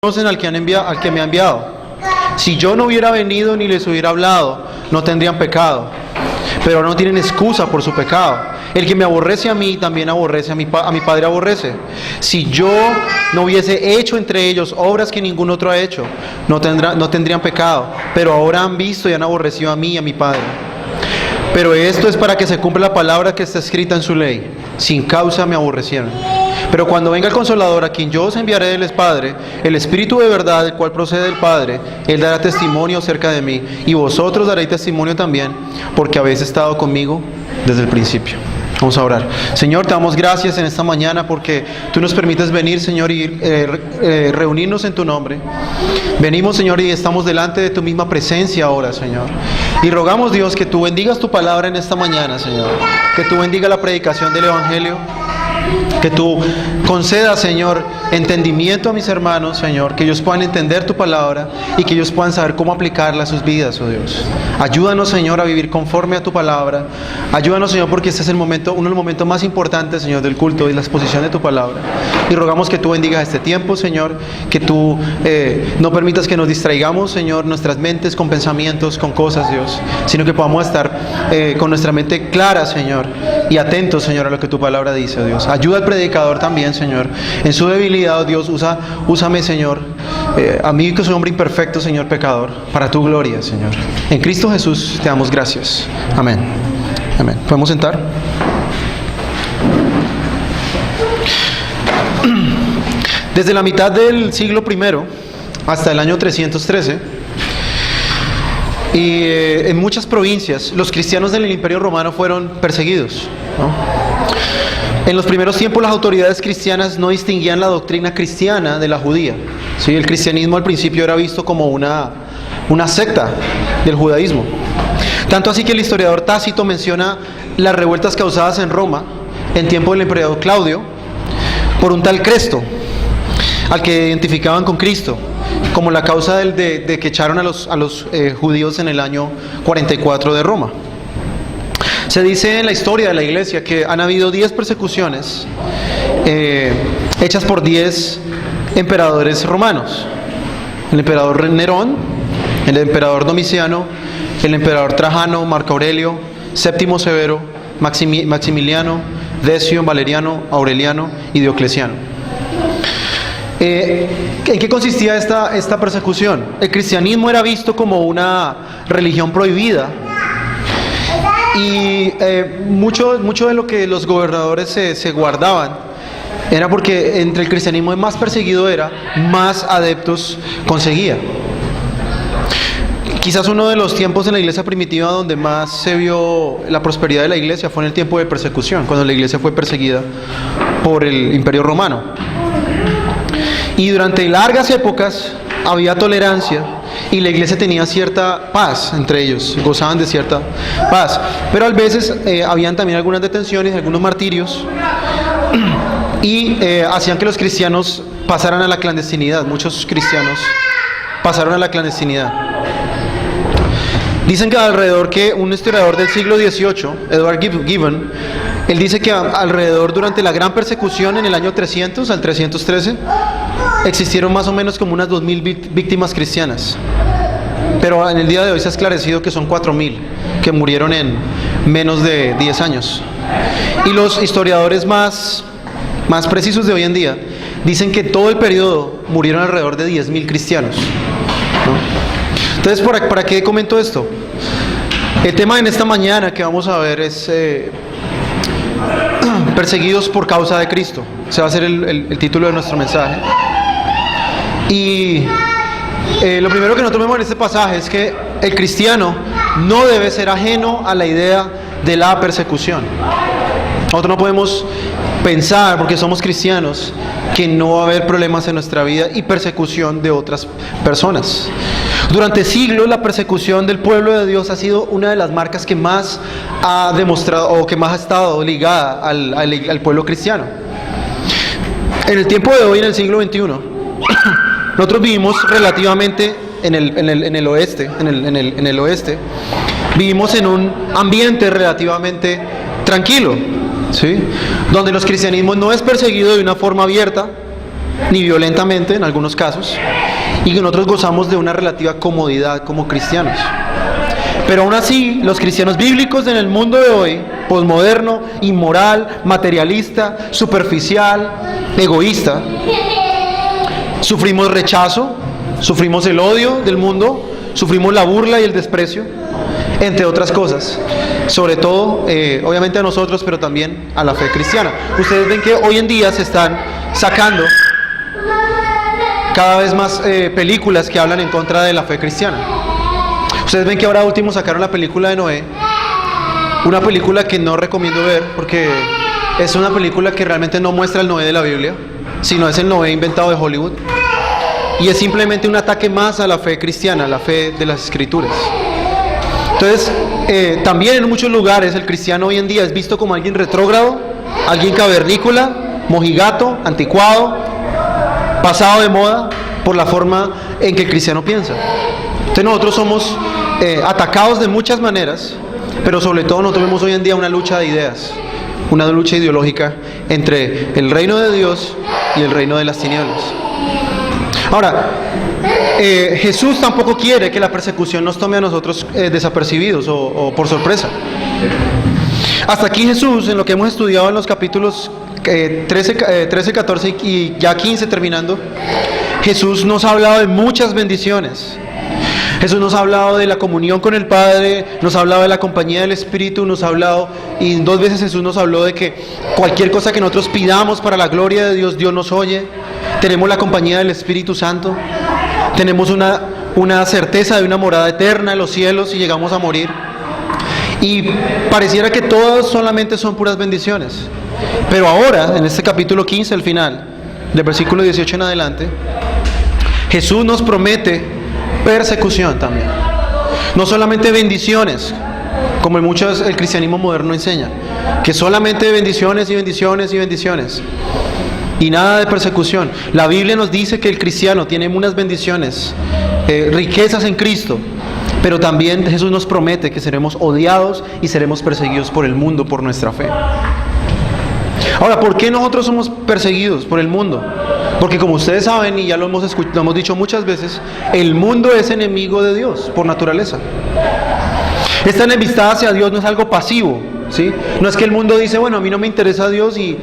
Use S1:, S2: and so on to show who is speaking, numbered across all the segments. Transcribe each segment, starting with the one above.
S1: conocen al que me ha enviado. Si yo no hubiera venido ni les hubiera hablado, no tendrían pecado. Pero ahora no tienen excusa por su pecado. El que me aborrece a mí, también aborrece a mi Padre aborrece. Si yo no hubiese hecho entre ellos obras que ningún otro ha hecho, no tendrían pecado. Pero ahora han visto y han aborrecido a mí y a mi Padre. Pero esto es para que se cumpla la palabra que está escrita en su ley. Sin causa me aborrecieron. Pero cuando venga el Consolador, a quien yo os enviaré del Padre, el Espíritu de verdad, el cual procede del Padre, Él dará testimonio acerca de mí, y vosotros daréis testimonio también, porque habéis estado conmigo desde el principio. Vamos a orar. Señor, te damos gracias en esta mañana porque tú nos permites venir, Señor, y reunirnos en tu nombre. Venimos, Señor, y estamos delante de tu misma presencia ahora, Señor. Y rogamos, Dios, que tú bendigas tu palabra en esta mañana, Señor. Que tú bendiga la predicación del Evangelio. Que tú concedas, Señor, entendimiento a mis hermanos, Señor, que ellos puedan entender tu palabra y que ellos puedan saber cómo aplicarla a sus vidas, oh Dios. Ayúdanos, Señor, a vivir conforme a tu palabra. Ayúdanos, Señor, porque este es el momento, uno de los momentos más importantes, Señor, del culto y la exposición de tu palabra. Y rogamos que tú bendigas este tiempo, Señor, que tú no permitas que nos distraigamos, Señor, nuestras mentes con pensamientos, con cosas, Dios, sino que podamos estar con nuestra mente clara, Señor, y atentos, Señor, a lo que tu palabra dice, oh Dios. Ayuda al predicador también, Señor. En su debilidad, oh Dios, úsame, Señor, a mí que soy hombre imperfecto, Señor, pecador, para tu gloria, Señor. En Cristo Jesús te damos gracias. Amén. Amén. ¿Podemos sentar? Desde la mitad del siglo I hasta el año 313, y en muchas provincias, los cristianos del Imperio Romano fueron perseguidos, ¿no? En los primeros tiempos las autoridades cristianas no distinguían la doctrina cristiana de la judía. ¿Sí? El cristianismo al principio era visto como una secta del judaísmo. Tanto así que el historiador Tácito menciona las revueltas causadas en Roma en tiempo del emperador Claudio por un tal Cresto, al que identificaban con Cristo, como la causa de que echaron a los judíos en el año 44 de Roma. Se dice en la historia de la iglesia que han habido 10 persecuciones hechas por 10 emperadores romanos. El emperador Nerón, el emperador Domiciano, el emperador Trajano, Marco Aurelio, Séptimo Severo, Maximiliano, Decio, Valeriano, Aureliano y Diocleciano. ¿En qué consistía esta persecución? El cristianismo era visto como una religión prohibida. Y mucho de lo que los gobernadores se guardaban era porque entre el cristianismo más perseguido era, más adeptos conseguía. Quizás uno de los tiempos en la iglesia primitiva donde más se vio la prosperidad de la iglesia fue en el tiempo de persecución, cuando la iglesia fue perseguida por el Imperio Romano. Y durante largas épocas había tolerancia y la iglesia tenía cierta paz entre ellos, gozaban de cierta paz. Pero a veces habían también algunas detenciones, algunos martirios, y hacían que los cristianos pasaran a la clandestinidad. Muchos cristianos pasaron a la clandestinidad. Dicen que alrededor que un historiador del siglo XVIII, Edward Gibbon, él dice que alrededor durante la gran persecución en el año 300 al 313 existieron más o menos como unas 2.000 víctimas cristianas. Pero en el día de hoy se ha esclarecido que son 4.000 que murieron en menos de 10 años. Y los historiadores más precisos de hoy en día dicen que todo el periodo murieron alrededor de 10.000 cristianos, ¿no? Entonces, ¿para qué comento esto? El tema en esta mañana que vamos a ver es perseguidos por causa de Cristo. Ese va a ser el título de nuestro mensaje. Y lo primero que nosotros vemos en este pasaje es que el cristiano no debe ser ajeno a la idea de la persecución. Nosotros no podemos pensar, porque somos cristianos, que no va a haber problemas en nuestra vida y persecución de otras personas. Durante siglos la persecución del pueblo de Dios ha sido una de las marcas que más ha demostrado o que más ha estado ligada al pueblo cristiano. En el tiempo de hoy, en el siglo XXI, nosotros vivimos relativamente en el oeste, vivimos en un ambiente relativamente tranquilo, ¿sí? Donde los cristianismos no es perseguido de una forma abierta, ni violentamente en algunos casos, y que nosotros gozamos de una relativa comodidad como cristianos. Pero aún así, los cristianos bíblicos en el mundo de hoy, posmoderno, inmoral, materialista, superficial, egoísta, sufrimos rechazo, sufrimos el odio del mundo, sufrimos la burla y el desprecio, entre otras cosas. Sobre todo, obviamente a nosotros, pero también a la fe cristiana. Ustedes ven que hoy en día se están sacando cada vez más películas que hablan en contra de la fe cristiana. Ustedes ven que ahora último sacaron la película de Noé, una película que no recomiendo ver porque es una película que realmente no muestra el Noé de la Biblia, sino es el Noé inventado de Hollywood, y es simplemente un ataque más a la fe cristiana, a la fe de las Escrituras. Entonces, también en muchos lugares el cristiano hoy en día es visto como alguien retrógrado, alguien cavernícola, mojigato, anticuado, pasado de moda por la forma en que el cristiano piensa. Entonces nosotros somos atacados de muchas maneras, pero sobre todo nosotros vemos hoy en día una lucha de ideas, una lucha ideológica entre el reino de Dios y el reino de las tinieblas. Ahora, Jesús tampoco quiere que la persecución nos tome a nosotros desapercibidos o por sorpresa. Hasta aquí Jesús, en lo que hemos estudiado en los capítulos 13, 14 y ya 15 terminando, Jesús nos ha hablado de muchas bendiciones. Jesús nos ha hablado de la comunión con el Padre, nos ha hablado de la compañía del Espíritu, nos ha hablado, y 2 veces Jesús nos habló de que cualquier cosa que nosotros pidamos para la gloria de Dios, Dios nos oye. Tenemos la compañía del Espíritu Santo, tenemos una certeza de una morada eterna en los cielos si llegamos a morir. Y pareciera que todas solamente son puras bendiciones. Pero ahora, en este capítulo 15, al final, del versículo 18 en adelante, Jesús nos promete persecución también. No solamente bendiciones, como el cristianismo moderno enseña, que solamente bendiciones y bendiciones y bendiciones, y nada de persecución. La Biblia nos dice que el cristiano tiene unas bendiciones, riquezas en Cristo, pero también Jesús nos promete que seremos odiados y seremos perseguidos por el mundo por nuestra fe. Ahora, ¿por qué nosotros somos perseguidos por el mundo? Porque como ustedes saben, y ya lo hemos dicho muchas veces, el mundo es enemigo de Dios por naturaleza. Esta enemistad hacia Dios no es algo pasivo, ¿sí? No es que el mundo dice, bueno, a mí no me interesa Dios y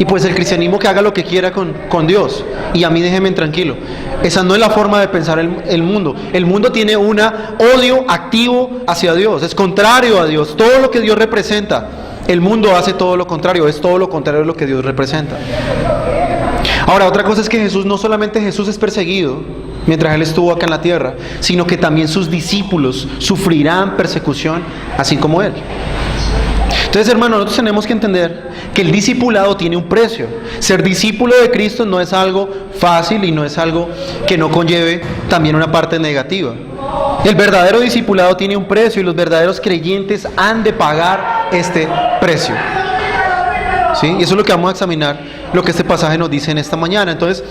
S1: pues el cristianismo que haga lo que quiera con Dios y a mí déjenme tranquilo. Esa no es la forma de pensar el mundo. El mundo tiene un odio activo hacia Dios, es contrario a Dios. Todo lo que Dios representa, el mundo hace todo lo contrario, es todo lo contrario de lo que Dios representa. Ahora, otra cosa es que no solamente Jesús es perseguido mientras Él estuvo acá en la tierra, sino que también sus discípulos sufrirán persecución así como Él. Entonces, hermanos, nosotros tenemos que entender que el discipulado tiene un precio. Ser discípulo de Cristo no es algo fácil y no es algo que no conlleve también una parte negativa. El verdadero discipulado tiene un precio y los verdaderos creyentes han de pagar este precio. ¿Sí? Y eso es lo que vamos a examinar, lo que este pasaje nos dice en esta mañana. Entonces,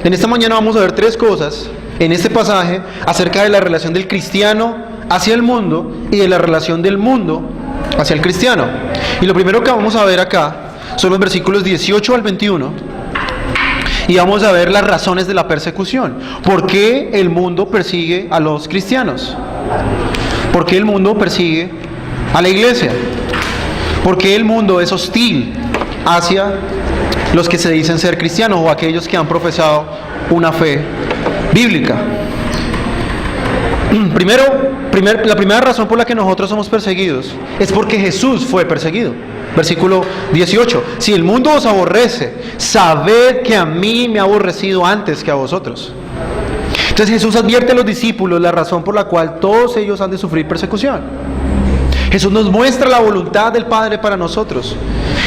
S1: en esta mañana vamos a ver 3 cosas en este pasaje acerca de la relación del cristiano hacia el mundo y de la relación del mundo hacia el cristiano. Y lo primero que vamos a ver acá son los versículos 18 al 21 y vamos a ver las razones de la persecución. ¿Por qué el mundo persigue a los cristianos? ¿Por qué el mundo persigue a la iglesia? ¿Por qué el mundo es hostil hacia los que se dicen ser cristianos o aquellos que han profesado una fe bíblica? La primera razón por la que nosotros somos perseguidos es porque Jesús fue perseguido. Versículo 18: si el mundo os aborrece, sabed que a mí me ha aborrecido antes que a vosotros. Entonces Jesús advierte a los discípulos la razón por la cual todos ellos han de sufrir persecución. Jesús nos muestra la voluntad del Padre para nosotros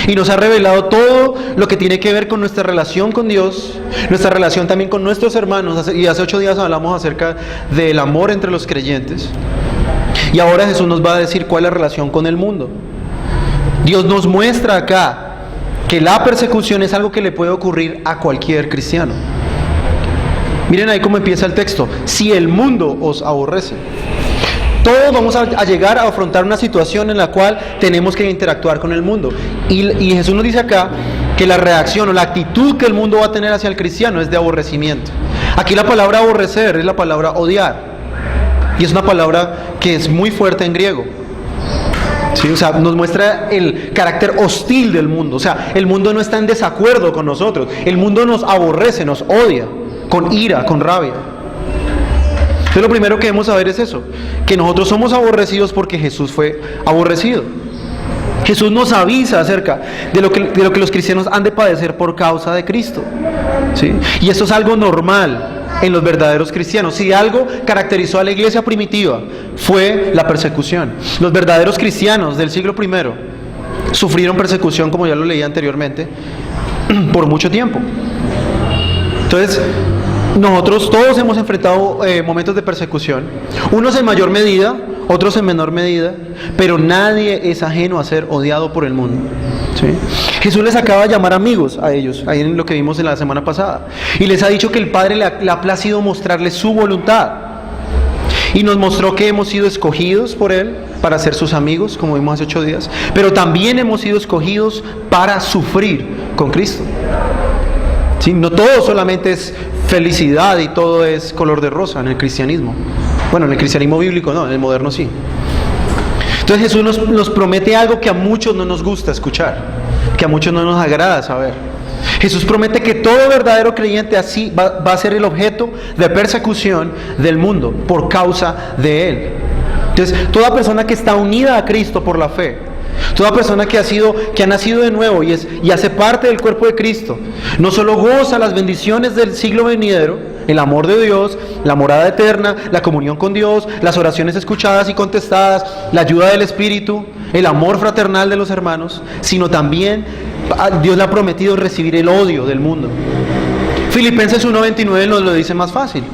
S1: y nos ha revelado todo lo que tiene que ver con nuestra relación con Dios, nuestra relación también con nuestros hermanos, y hace 8 días hablamos acerca del amor entre los creyentes, y ahora Jesús nos va a decir cuál es la relación con el mundo. Dios nos muestra acá que la persecución es algo que le puede ocurrir a cualquier cristiano. Miren ahí cómo empieza el texto: si el mundo os aborrece. Todos vamos a llegar a afrontar una situación en la cual tenemos que interactuar con el mundo. Y Jesús nos dice acá que la reacción o la actitud que el mundo va a tener hacia el cristiano es de aborrecimiento. Aquí la palabra aborrecer es la palabra odiar, y es una palabra que es muy fuerte en griego. ¿Sí? O sea, nos muestra el carácter hostil del mundo. O sea, el mundo no está en desacuerdo con nosotros, el mundo nos aborrece, nos odia, con ira, con rabia. Entonces lo primero que debemos saber es eso, que nosotros somos aborrecidos porque Jesús fue aborrecido. Jesús nos avisa acerca de lo que los cristianos han de padecer por causa de Cristo, ¿sí? Y esto es algo normal en los verdaderos cristianos. Si algo caracterizó a la iglesia primitiva fue la persecución. Los verdaderos cristianos del siglo I sufrieron persecución, como ya lo leí anteriormente, por mucho tiempo. Entonces, nosotros todos hemos enfrentado momentos de persecución, unos en mayor medida, otros en menor medida, pero nadie es ajeno a ser odiado por el mundo, ¿sí? Jesús les acaba de llamar amigos a ellos, ahí en lo que vimos en la semana pasada, y les ha dicho que el Padre le ha placido mostrarles su voluntad, y nos mostró que hemos sido escogidos por Él para ser sus amigos, como vimos hace 8 días, pero también hemos sido escogidos para sufrir con Cristo. ¿Sí? No todo solamente es felicidad y todo es color de rosa en el cristianismo. Bueno, en el cristianismo bíblico no, en el moderno sí. Entonces Jesús nos promete algo que a muchos no nos gusta escuchar, que a muchos no nos agrada saber. Jesús promete que todo verdadero creyente así va a ser el objeto de persecución del mundo por causa de Él. Entonces, toda persona que está unida a Cristo por la fe, toda persona que ha nacido de nuevo y hace parte del cuerpo de Cristo, no solo goza las bendiciones del siglo venidero, el amor de Dios, la morada eterna, la comunión con Dios, las oraciones escuchadas y contestadas, la ayuda del Espíritu, el amor fraternal de los hermanos, sino también Dios le ha prometido recibir el odio del mundo. Filipenses 1:29 nos lo dice más fácil.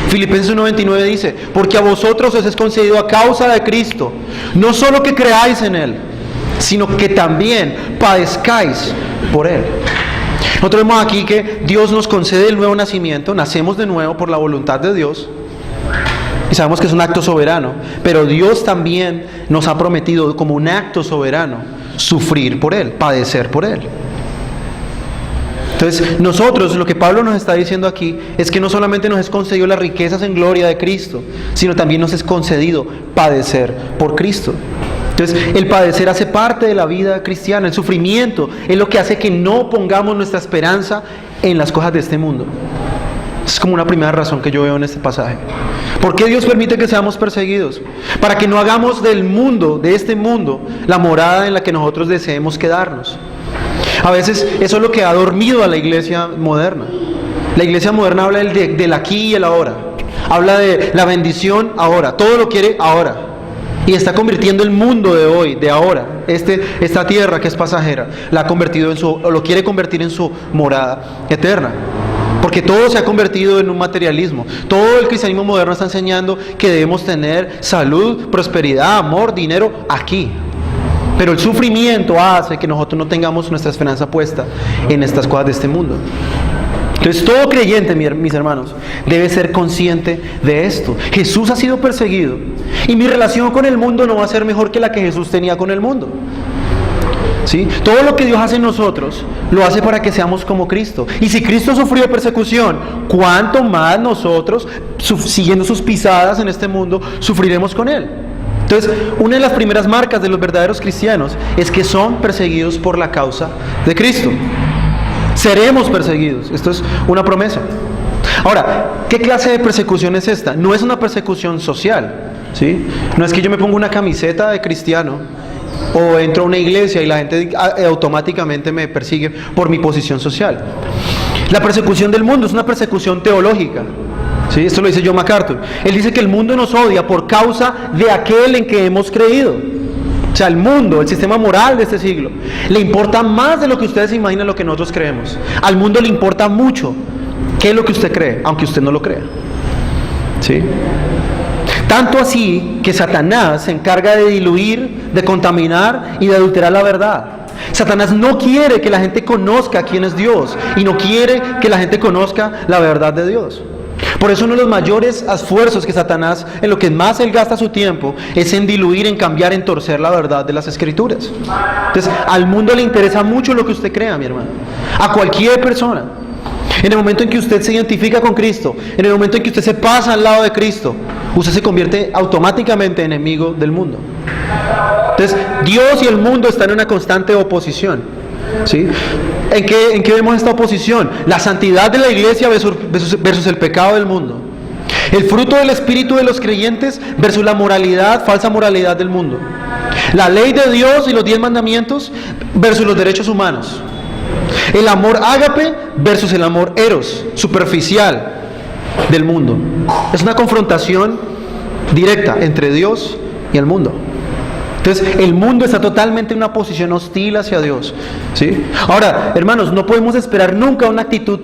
S1: Filipenses 1:29 dice: porque a vosotros os es concedido a causa de Cristo, no solo que creáis en Él, sino que también padezcáis por Él. Nosotros vemos aquí que Dios nos concede el nuevo nacimiento, nacemos de nuevo por la voluntad de Dios, y sabemos que es un acto soberano, pero Dios también nos ha prometido como un acto soberano sufrir por Él, padecer por Él. Entonces nosotros, lo que Pablo nos está diciendo aquí es que no solamente nos es concedido las riquezas en gloria de Cristo, sino también nos es concedido padecer por Cristo. Entonces el padecer hace parte de la vida cristiana, el sufrimiento es lo que hace que no pongamos nuestra esperanza en las cosas de este mundo. Es como una primera razón que yo veo en este pasaje. ¿Por qué Dios permite que seamos perseguidos? Para que no hagamos del mundo, de este mundo, la morada en la que nosotros deseemos quedarnos. A veces eso es lo que ha dormido a la iglesia moderna. La iglesia moderna habla del aquí y el ahora. Habla de la bendición ahora. Todo lo quiere ahora. Y está convirtiendo el mundo de hoy, de ahora, esta tierra que es pasajera, la ha convertido o lo quiere convertir en su morada eterna. Porque todo se ha convertido en un materialismo. Todo el cristianismo moderno está enseñando que debemos tener salud, prosperidad, amor, dinero aquí. Pero el sufrimiento hace que nosotros no tengamos nuestra esperanza puesta en estas cosas de este mundo. Entonces todo creyente, mis hermanos, debe ser consciente de esto. Jesús ha sido perseguido y mi relación con el mundo no va a ser mejor que la que Jesús tenía con el mundo. ¿Sí? Todo lo que Dios hace en nosotros lo hace para que seamos como Cristo. Y si Cristo sufrió persecución, ¿cuánto más nosotros, siguiendo sus pisadas en este mundo, sufriremos con Él? Entonces, una de las primeras marcas de los verdaderos cristianos es que son perseguidos por la causa de Cristo. Seremos perseguidos. Esto es una promesa. Ahora, ¿qué clase de persecución es esta? No es una persecución social, ¿sí? No es que yo me ponga una camiseta de cristiano o entro a una iglesia y la gente automáticamente me persigue por mi posición social. La persecución del mundo es una persecución teológica. ¿Sí? Esto lo dice John MacArthur. Él dice que el mundo nos odia por causa de aquel en que hemos creído. O sea, el mundo, el sistema moral de este siglo, le importa más de lo que ustedes se imaginan lo que nosotros creemos. Al mundo le importa mucho qué es lo que usted cree, aunque usted no lo crea. ¿Sí? Tanto así que Satanás se encarga de diluir, de contaminar y de adulterar la verdad. Satanás no quiere que la gente conozca quién es Dios y no quiere que la gente conozca la verdad de Dios. Por eso uno de los mayores esfuerzos que Satanás, en lo que más él gasta su tiempo, es en diluir, en cambiar, en torcer la verdad de las Escrituras. Entonces, al mundo le interesa mucho lo que usted crea, mi hermano. A cualquier persona. En el momento en que usted se identifica con Cristo, en el momento en que usted se pasa al lado de Cristo, usted se convierte automáticamente en enemigo del mundo. Entonces, Dios y el mundo están en una constante oposición. ¿Sí? ¿En qué vemos esta oposición? La santidad de la iglesia versus el pecado del mundo. El fruto del espíritu de los creyentes versus la moralidad, falsa moralidad del mundo. La ley de Dios y los 10 mandamientos versus los derechos humanos. El amor ágape versus el amor eros, superficial del mundo. Es una confrontación directa entre Dios y el mundo. Entonces, el mundo está totalmente en una posición hostil hacia Dios, ¿sí? Ahora, hermanos, no podemos esperar nunca una actitud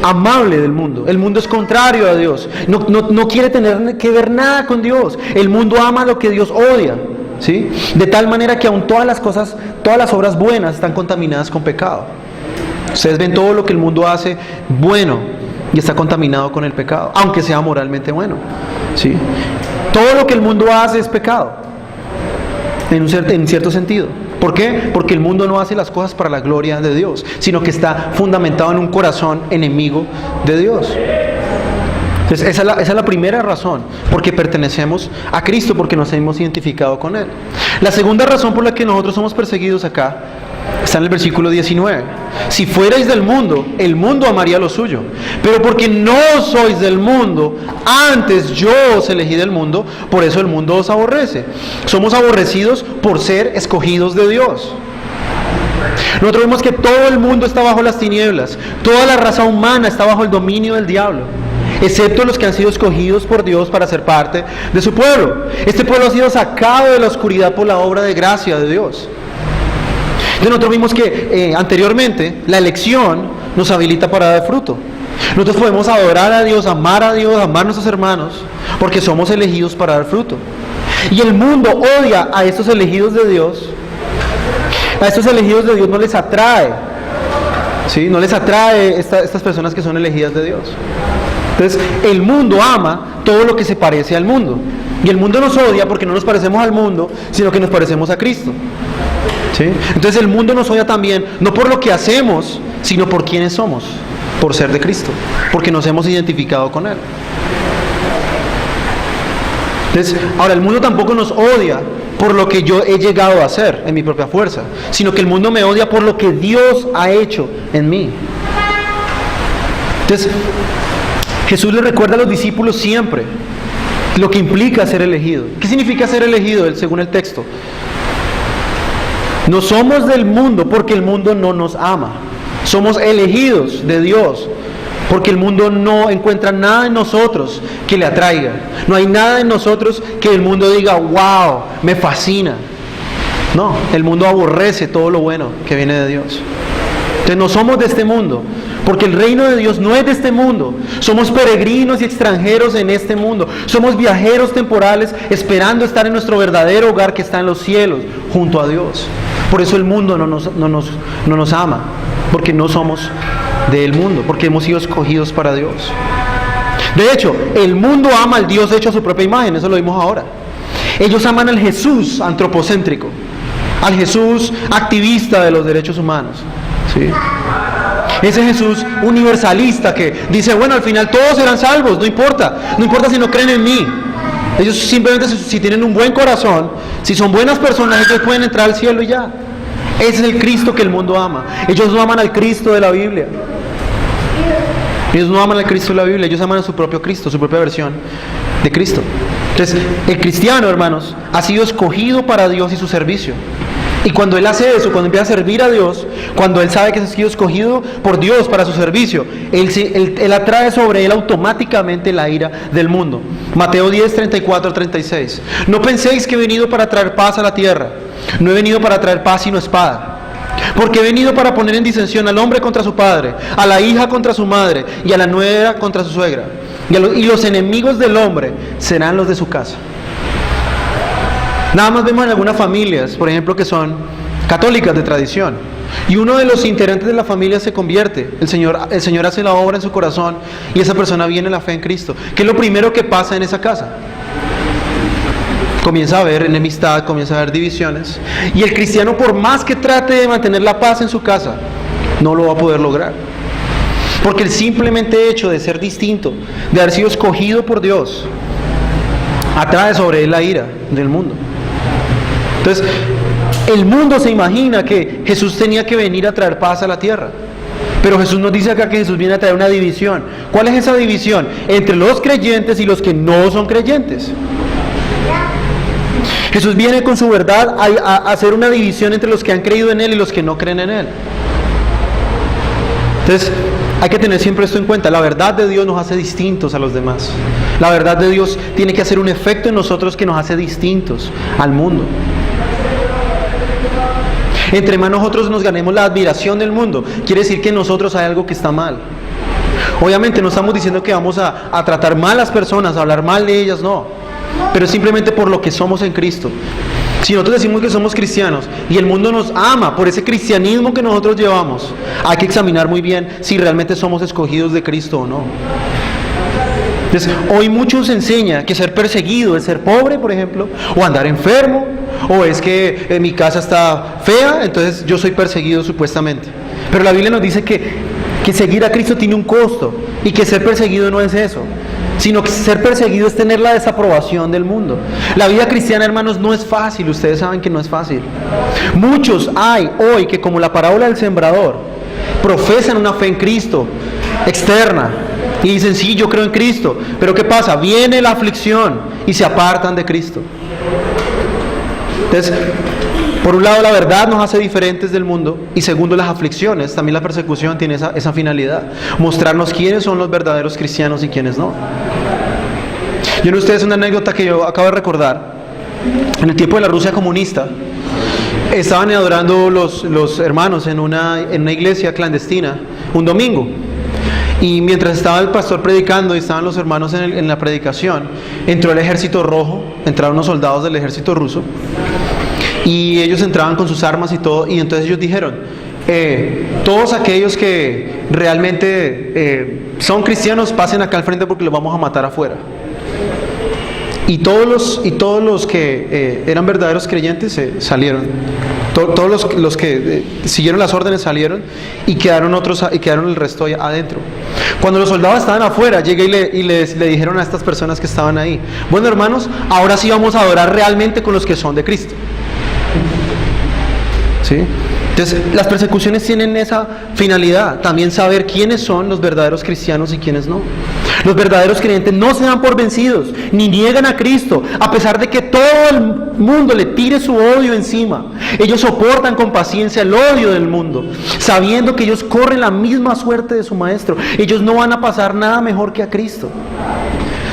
S1: amable del mundo. El mundo es contrario a Dios. No quiere tener que ver nada con Dios. El mundo ama lo que Dios odia, ¿sí? De tal manera que aún todas las obras buenas están contaminadas con pecado. Ustedes ven todo lo que el mundo hace bueno y está contaminado con el pecado, aunque sea moralmente bueno, ¿sí? Todo lo que el mundo hace es pecado. En cierto sentido. ¿Por qué? Porque el mundo no hace las cosas para la gloria de Dios, sino que está fundamentado en un corazón enemigo de Dios. Entonces, esa es la primera razón, porque pertenecemos a Cristo, porque nos hemos identificado con Él. La segunda razón por la que nosotros somos perseguidos acá está en el versículo 19. Si fuerais del mundo, el mundo amaría lo suyo. Pero porque no sois del mundo, antes yo os elegí del mundo, por eso el mundo os aborrece. Somos aborrecidos por ser escogidos de Dios. Nosotros vemos que todo el mundo está bajo las tinieblas. Toda la raza humana está bajo el dominio del diablo, excepto los que han sido escogidos por Dios para ser parte de su pueblo. Este pueblo ha sido sacado de la oscuridad por la obra de gracia de Dios. Entonces nosotros vimos que anteriormente la elección nos habilita para dar fruto. Nosotros podemos adorar a Dios, amar a nuestros hermanos, porque somos elegidos para dar fruto. Y el mundo odia a estos elegidos de Dios. A estos elegidos de Dios no les atrae, ¿sí? No les atrae estas personas que son elegidas de Dios. Entonces el mundo ama todo lo que se parece al mundo. Y el mundo nos odia porque no nos parecemos al mundo, sino que nos parecemos a Cristo. ¿Sí? Entonces el mundo nos odia también, no por lo que hacemos, sino por quienes somos, por ser de Cristo, porque nos hemos identificado con Él. Entonces, ahora el mundo tampoco nos odia por lo que yo he llegado a hacer en mi propia fuerza, sino que el mundo me odia por lo que Dios ha hecho en mí. Entonces, Jesús le recuerda a los discípulos siempre lo que implica ser elegido. ¿Qué significa ser elegido según el texto? No somos del mundo porque el mundo no nos ama. Somos elegidos de Dios porque el mundo no encuentra nada en nosotros que le atraiga. No hay nada en nosotros que el mundo diga, wow, me fascina. No, el mundo aborrece todo lo bueno que viene de Dios. Entonces no somos de este mundo, porque el reino de Dios no es de este mundo. Somos peregrinos y extranjeros en este mundo. Somos viajeros temporales esperando estar en nuestro verdadero hogar que está en los cielos, junto a Dios. Por eso el mundo no nos ama, porque no somos del mundo, porque hemos sido escogidos para Dios. De hecho, el mundo ama al Dios hecho a su propia imagen, eso lo vimos ahora. Ellos aman al Jesús antropocéntrico, al Jesús activista de los derechos humanos, ¿sí? Ese Jesús universalista que dice, bueno, al final todos serán salvos, no importa si no creen en mí. Ellos simplemente, si tienen un buen corazón, si son buenas personas, ellos pueden entrar al cielo y ya. Ese es el Cristo que el mundo ama. Ellos no aman al Cristo de la Biblia. Ellos no aman al Cristo de la Biblia, ellos aman a su propio Cristo, su propia versión de Cristo. Entonces, el cristiano, hermanos, ha sido escogido para Dios y su servicio. Y cuando él hace eso, cuando empieza a servir a Dios, cuando él sabe que ha sido escogido por Dios para su servicio, él atrae sobre él automáticamente la ira del mundo. Mateo 10, 34 al 36. No penséis que he venido para traer paz a la tierra. No he venido para traer paz sino espada. Porque he venido para poner en disensión al hombre contra su padre, a la hija contra su madre y a la nuera contra su suegra. Y los enemigos del hombre serán los de su casa. Nada más vemos en algunas familias, por ejemplo, que son católicas de tradición, y uno de los integrantes de la familia se convierte. El Señor hace la obra en su corazón y esa persona viene a la fe en Cristo. ¿Qué es lo primero que pasa en esa casa? Comienza a haber enemistad, comienza a haber divisiones, y el cristiano, por más que trate de mantener la paz en su casa, no lo va a poder lograr, porque el simplemente hecho de ser distinto, de haber sido escogido por Dios, atrae sobre él la ira del mundo. Entonces, el mundo se imagina que Jesús tenía que venir a traer paz a la tierra, pero Jesús nos dice acá que Jesús viene a traer una división. ¿Cuál es esa división? Entre los creyentes y los que no son creyentes. Jesús viene con su verdad a hacer una división entre los que han creído en Él y los que no creen en Él. Entonces, hay que tener siempre esto en cuenta. La verdad de Dios nos hace distintos a los demás. La verdad de Dios tiene que hacer un efecto en nosotros que nos hace distintos al mundo. Entre más nosotros nos ganemos la admiración del mundo, quiere decir que en nosotros hay algo que está mal. Obviamente no estamos diciendo que vamos a tratar mal a las personas, a hablar mal de ellas, no. Pero simplemente por lo que somos en Cristo. Si nosotros decimos que somos cristianos y el mundo nos ama por ese cristianismo que nosotros llevamos, hay que examinar muy bien si realmente somos escogidos de Cristo o no. Entonces, hoy muchos enseñan que ser perseguido es ser pobre, por ejemplo, o andar enfermo, o es que mi casa está fea, entonces yo soy perseguido supuestamente. Pero la Biblia nos dice que seguir a Cristo tiene un costo, y que ser perseguido no es eso, sino que ser perseguido es tener la desaprobación del mundo. La vida cristiana, hermanos, no es fácil, ustedes saben que no es fácil. Muchos hay hoy que, como la parábola del sembrador, profesan una fe en Cristo externa y dicen, sí, yo creo en Cristo, pero ¿qué pasa? Viene la aflicción y se apartan de Cristo. Entonces, por un lado, la verdad nos hace diferentes del mundo, y segundo, las aflicciones, también la persecución tiene esa finalidad, mostrarnos quiénes son los verdaderos cristianos y quiénes no. Yo no sé ustedes, una anécdota que yo acabo de recordar. En el tiempo de la Rusia comunista, estaban adorando los hermanos en una iglesia clandestina un domingo, y mientras estaba el pastor predicando y estaban los hermanos en la predicación, entró el ejército rojo, entraron unos soldados del ejército ruso, y ellos entraban con sus armas y todo, y entonces ellos dijeron, todos aquellos que realmente son cristianos, pasen acá al frente porque los vamos a matar afuera. Y todos los que eran verdaderos creyentes salieron. Todos los que siguieron las órdenes salieron, y quedaron el resto adentro. Cuando los soldados estaban afuera, llegué y le dijeron a estas personas que estaban ahí, bueno, hermanos, ahora sí vamos a adorar realmente con los que son de Cristo. ¿Sí? Entonces, las persecuciones tienen esa finalidad, también saber quiénes son los verdaderos cristianos y quiénes no. Los verdaderos creyentes no se dan por vencidos, ni niegan a Cristo, a pesar de que todo el mundo le tire su odio encima. Ellos soportan con paciencia el odio del mundo, sabiendo que ellos corren la misma suerte de su maestro. Ellos no van a pasar nada mejor que a Cristo.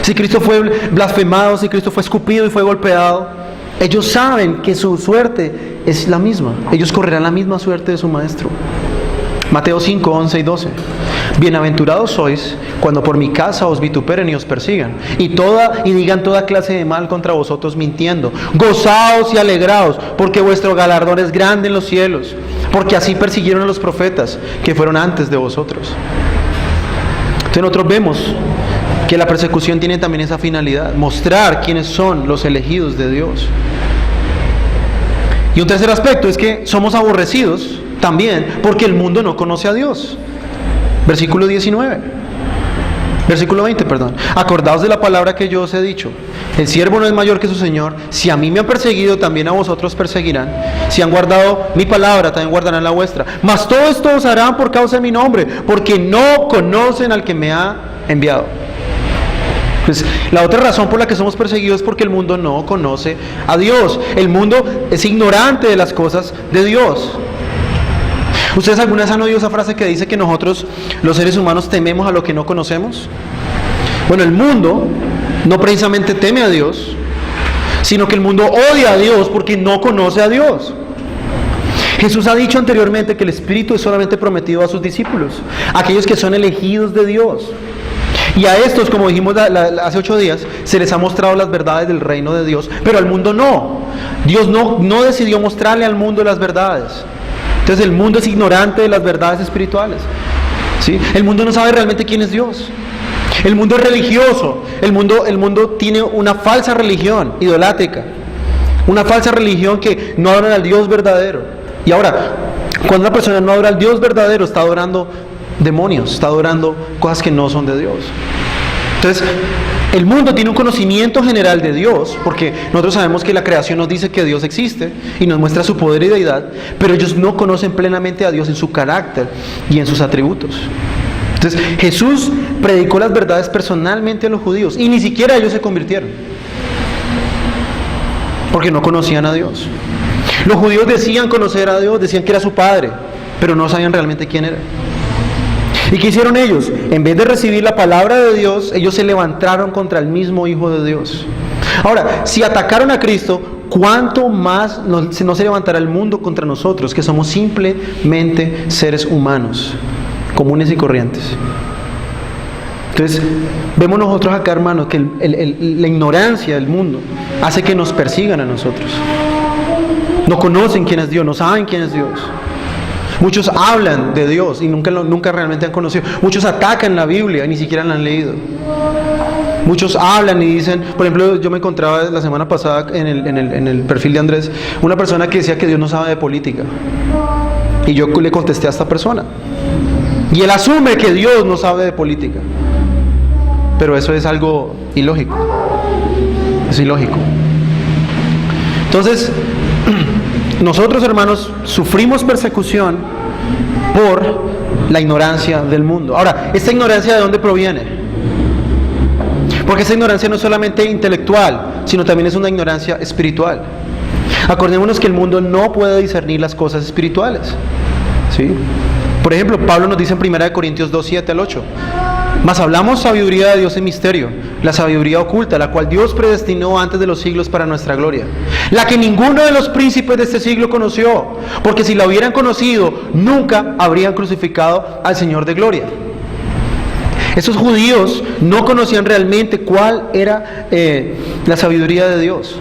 S1: Si Cristo fue blasfemado, si Cristo fue escupido y fue golpeado, ellos saben que su suerte es la misma. Ellos correrán la misma suerte de su maestro. Mateo 5, 11 y 12. Bienaventurados sois cuando por mi causa os vituperen y os persigan, y digan toda clase de mal contra vosotros mintiendo. Gozaos y alegraos, porque vuestro galardón es grande en los cielos, porque así persiguieron a los profetas que fueron antes de vosotros. Entonces nosotros vemos que la persecución tiene también esa finalidad, mostrar quiénes son los elegidos de Dios. Y un tercer aspecto es que somos aborrecidos también porque el mundo no conoce a Dios. Versículo 20, perdón. Acordaos de la palabra que yo os he dicho. El siervo no es mayor que su Señor. Si a mí me han perseguido, también a vosotros perseguirán. Si han guardado mi palabra, también guardarán la vuestra. Mas todo esto os harán por causa de mi nombre, porque no conocen al que me ha enviado. Pues la otra razón por la que somos perseguidos es porque el mundo no conoce a Dios. El mundo es ignorante de las cosas de Dios. ¿Ustedes alguna vez han oído esa frase que dice que nosotros, los seres humanos, tememos a lo que no conocemos? Bueno, el mundo no precisamente teme a Dios, sino que el mundo odia a Dios porque no conoce a Dios. Jesús ha dicho anteriormente que el Espíritu es solamente prometido a sus discípulos, aquellos que son elegidos de Dios. Y a estos, como dijimos hace 8 días, se les ha mostrado las verdades del reino de Dios, pero al mundo no. Dios no decidió mostrarle al mundo las verdades. Entonces el mundo es ignorante de las verdades espirituales, ¿sí? El mundo no sabe realmente quién es Dios. El mundo es religioso. El mundo tiene una falsa religión idolátrica, una falsa religión que no adora al Dios verdadero. Y ahora, cuando una persona no adora al Dios verdadero, está adorando demonios, está adorando cosas que no son de Dios. Entonces, el mundo tiene un conocimiento general de Dios, porque nosotros sabemos que la creación nos dice que Dios existe y nos muestra su poder y deidad, pero ellos no conocen plenamente a Dios en su carácter y en sus atributos. Entonces, Jesús predicó las verdades personalmente a los judíos y ni siquiera ellos se convirtieron, porque no conocían a Dios. Los judíos decían conocer a Dios, decían que era su Padre, pero no sabían realmente quién era. ¿Y qué hicieron ellos? En vez de recibir la palabra de Dios, ellos se levantaron contra el mismo Hijo de Dios. Ahora, si atacaron a Cristo, ¿cuánto más no se levantará el mundo contra nosotros, que somos simplemente seres humanos, comunes y corrientes? Entonces, vemos nosotros acá, hermanos, que la ignorancia del mundo hace que nos persigan a nosotros. No conocen quién es Dios, no saben quién es Dios. Muchos hablan de Dios y nunca realmente han conocido. Muchos atacan la Biblia y ni siquiera la han leído. Muchos hablan y dicen, por ejemplo, yo me encontraba la semana pasada en el perfil de Andrés, una persona que decía que Dios no sabe de política. Y yo le contesté a esta persona. Y él asume que Dios no sabe de política. Pero eso es algo ilógico. Es ilógico. Entonces, nosotros, hermanos, sufrimos persecución por la ignorancia del mundo. Ahora, ¿esta ignorancia de dónde proviene? Porque esta ignorancia no es solamente intelectual, sino también es una ignorancia espiritual. Acordémonos que el mundo no puede discernir las cosas espirituales, ¿sí? Por ejemplo, Pablo nos dice en 1 Corintios 2, 7 al 8: mas hablamos sabiduría de Dios en misterio, la sabiduría oculta, la cual Dios predestinó antes de los siglos para nuestra gloria, la que ninguno de los príncipes de este siglo conoció, porque si la hubieran conocido, nunca habrían crucificado al Señor de gloria. Esos judíos no conocían realmente cuál era la sabiduría de Dios.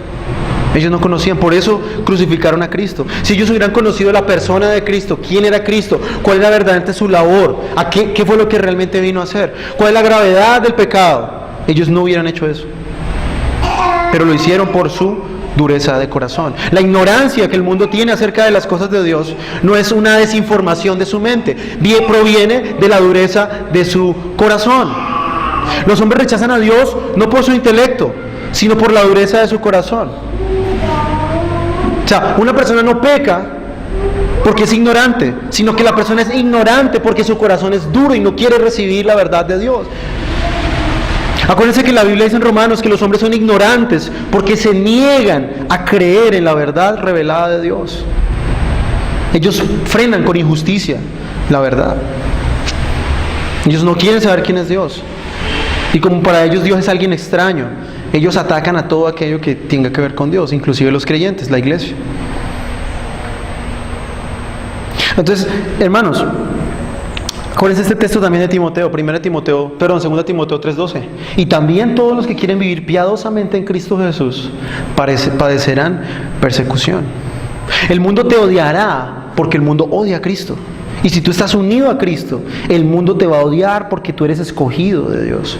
S1: Ellos no conocían, por eso crucificaron a Cristo. Si ellos hubieran conocido la persona de Cristo, quién era Cristo, cuál era verdaderamente su labor, qué fue lo que realmente vino a hacer, cuál es la gravedad del pecado, ellos no hubieran hecho eso. Pero lo hicieron por su dureza de corazón. La ignorancia que el mundo tiene acerca de las cosas de Dios no es una desinformación de su mente, bien proviene de la dureza de su corazón. Los hombres rechazan a Dios no por su intelecto, sino por la dureza de su corazón. O sea, una persona no peca porque es ignorante, sino que la persona es ignorante porque su corazón es duro y no quiere recibir la verdad de Dios. Acuérdense que la Biblia dice en Romanos que los hombres son ignorantes porque se niegan a creer en la verdad revelada de Dios. Ellos frenan con injusticia la verdad. Ellos no quieren saber quién es Dios. Y como para ellos Dios es alguien extraño, ellos atacan a todo aquello que tenga que ver con Dios, inclusive los creyentes, la iglesia. Entonces, hermanos, acuérdense este texto también de Timoteo, 2 Timoteo 3:12. Y también todos los que quieren vivir piadosamente en Cristo Jesús padecerán persecución. El mundo te odiará porque el mundo odia a Cristo. Y si tú estás unido a Cristo, el mundo te va a odiar porque tú eres escogido de Dios,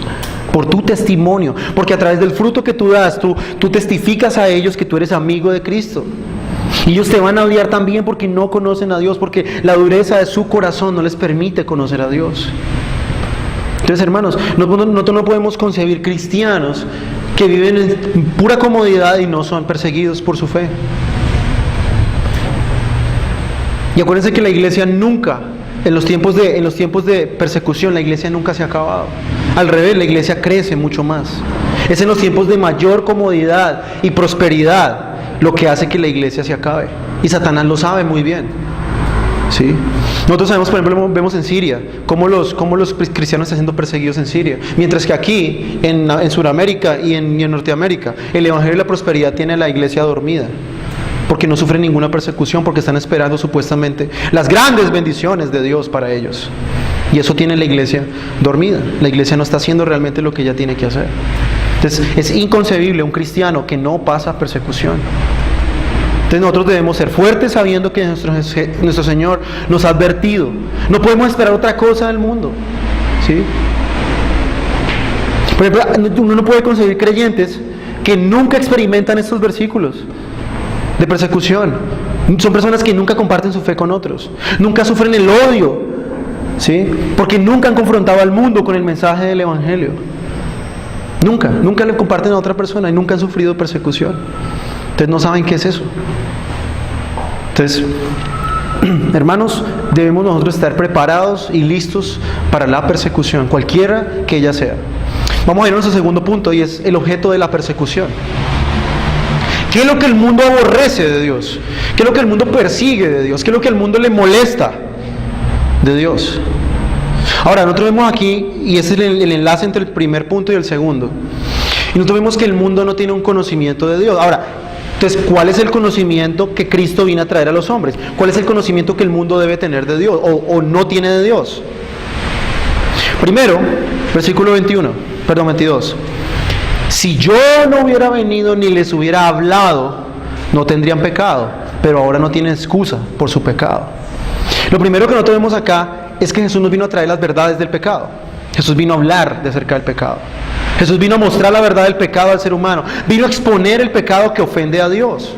S1: por tu testimonio, porque a través del fruto que tú das, tú testificas a ellos que tú eres amigo de Cristo. Y ellos te van a odiar también porque no conocen a Dios, porque la dureza de su corazón no les permite conocer a Dios. Entonces, hermanos, nosotros no podemos concebir cristianos que viven en pura comodidad y no son perseguidos por su fe. Y acuérdense que la iglesia nunca, en los tiempos de persecución, la iglesia nunca se ha acabado. Al revés, la iglesia crece mucho más. Es en los tiempos de mayor comodidad y prosperidad lo que hace que la iglesia se acabe. Y Satanás lo sabe muy bien, ¿sí? Nosotros sabemos, por ejemplo, vemos en Siria cómo los cristianos están siendo perseguidos en Siria, mientras que aquí, en Sudamérica y en Norteamérica, el evangelio de la prosperidad tiene a la iglesia dormida, porque no sufren ninguna persecución, porque están esperando supuestamente las grandes bendiciones de Dios para ellos. Y eso tiene la iglesia dormida. La iglesia no está haciendo realmente lo que ella tiene que hacer. Entonces, es inconcebible un cristiano que no pasa persecución. Entonces nosotros debemos ser fuertes sabiendo que nuestro Señor nos ha advertido. No podemos esperar otra cosa del mundo, ¿sí? Por ejemplo, uno no puede concebir creyentes que nunca experimentan estos versículos de persecución. Son personas que nunca comparten su fe con otros, nunca sufren el odio, ¿sí? Porque nunca han confrontado al mundo con el mensaje del Evangelio. Nunca le comparten a otra persona y nunca han sufrido persecución. Entonces no saben qué es eso. Entonces, hermanos, debemos nosotros estar preparados y listos para la persecución, cualquiera que ella sea. Vamos a ir a nuestro segundo punto, y es el objeto de la persecución. ¿Qué es lo que el mundo aborrece de Dios? ¿Qué es lo que el mundo persigue de Dios? ¿Qué es lo que el mundo le molesta de Dios? Ahora, nosotros vemos aquí, y ese es el enlace entre el primer punto y el segundo, y nosotros vemos que el mundo no tiene un conocimiento de Dios. Ahora, entonces, ¿cuál es el conocimiento que Cristo vino a traer a los hombres? ¿Cuál es el conocimiento que el mundo debe tener de Dios o no tiene de Dios? Primero, versículo 22. Si yo no hubiera venido ni les hubiera hablado, no tendrían pecado, pero ahora no tienen excusa por su pecado. Lo primero que nosotros vemos acá es que Jesús nos vino a traer las verdades del pecado. Jesús vino a hablar de acerca del pecado. Jesús vino a mostrar la verdad del pecado al ser humano. Vino a exponer el pecado que ofende a Dios.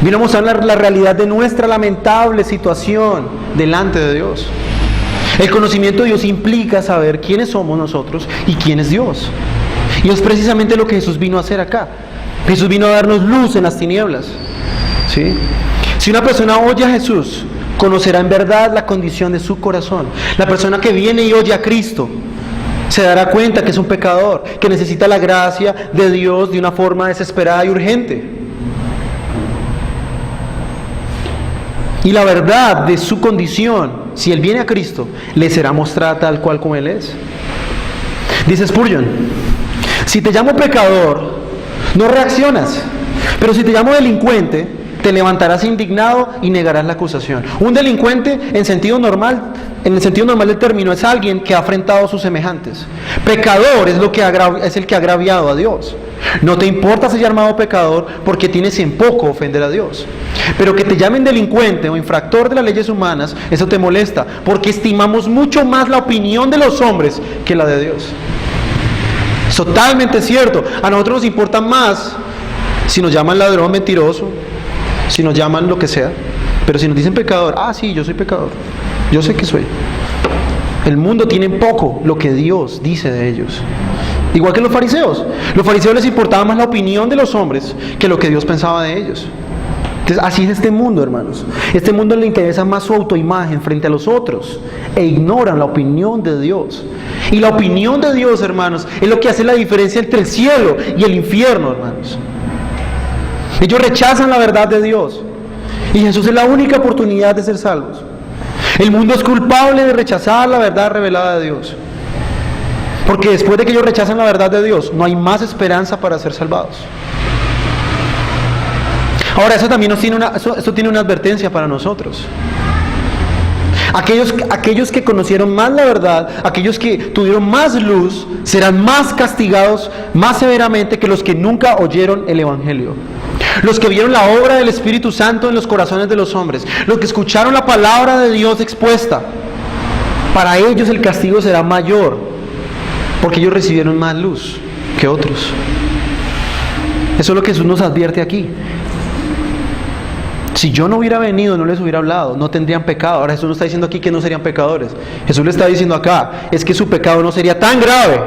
S1: Vino a mostrar la realidad de nuestra lamentable situación delante de Dios. El conocimiento de Dios implica saber quiénes somos nosotros y quién es Dios. Y es precisamente lo que Jesús vino a hacer acá. Jesús vino a darnos luz en las tinieblas, ¿sí? Si una persona oye a Jesús, conocerá en verdad la condición de su corazón. La persona que viene y oye a Cristo se dará cuenta que es un pecador, que necesita la gracia de Dios de una forma desesperada y urgente. Y la verdad de su condición, si él viene a Cristo, le será mostrada tal cual como él es. Dice Spurgeon: si te llamo pecador, no reaccionas, pero si te llamo delincuente, te levantarás indignado y negarás la acusación. Un delincuente, en el sentido normal del término, es alguien que ha afrentado a sus semejantes. Pecador es el que ha agraviado a Dios. No te importa ser llamado pecador porque tienes en poco ofender a Dios. Pero que te llamen delincuente o infractor de las leyes humanas, eso te molesta, porque estimamos mucho más la opinión de los hombres que la de Dios. Es totalmente cierto. A nosotros nos importa más si nos llaman ladrón, mentiroso, si nos llaman lo que sea. Pero si nos dicen pecador, sí, yo soy pecador, yo sé que soy. El mundo tiene poco lo que Dios dice de ellos. Igual que los fariseos. Los fariseos les importaba más la opinión de los hombres que lo que Dios pensaba de ellos. Entonces, así es este mundo, hermanos. Este mundo le interesa más su autoimagen frente a los otros e ignoran la opinión de Dios. Y la opinión de Dios, hermanos, es lo que hace la diferencia entre el cielo y el infierno, hermanos. Ellos rechazan la verdad de Dios y Jesús es la única oportunidad de ser salvos. El mundo es culpable de rechazar la verdad revelada de Dios, porque después de que ellos rechazan la verdad de Dios, no hay más esperanza para ser salvados. Ahora, eso también esto tiene una advertencia para nosotros. Aquellos que conocieron más la verdad, aquellos que tuvieron más luz, serán más castigados más severamente que los que nunca oyeron el Evangelio. Los que vieron la obra del Espíritu Santo en los corazones de los hombres, los que escucharon la palabra de Dios expuesta, para ellos el castigo será mayor, porque ellos recibieron más luz que otros. Eso es lo que Jesús nos advierte aquí. Si yo no hubiera venido, no les hubiera hablado, no tendrían pecado. Ahora Jesús no está diciendo aquí que no serían pecadores. Jesús le está diciendo acá, es que su pecado no sería tan grave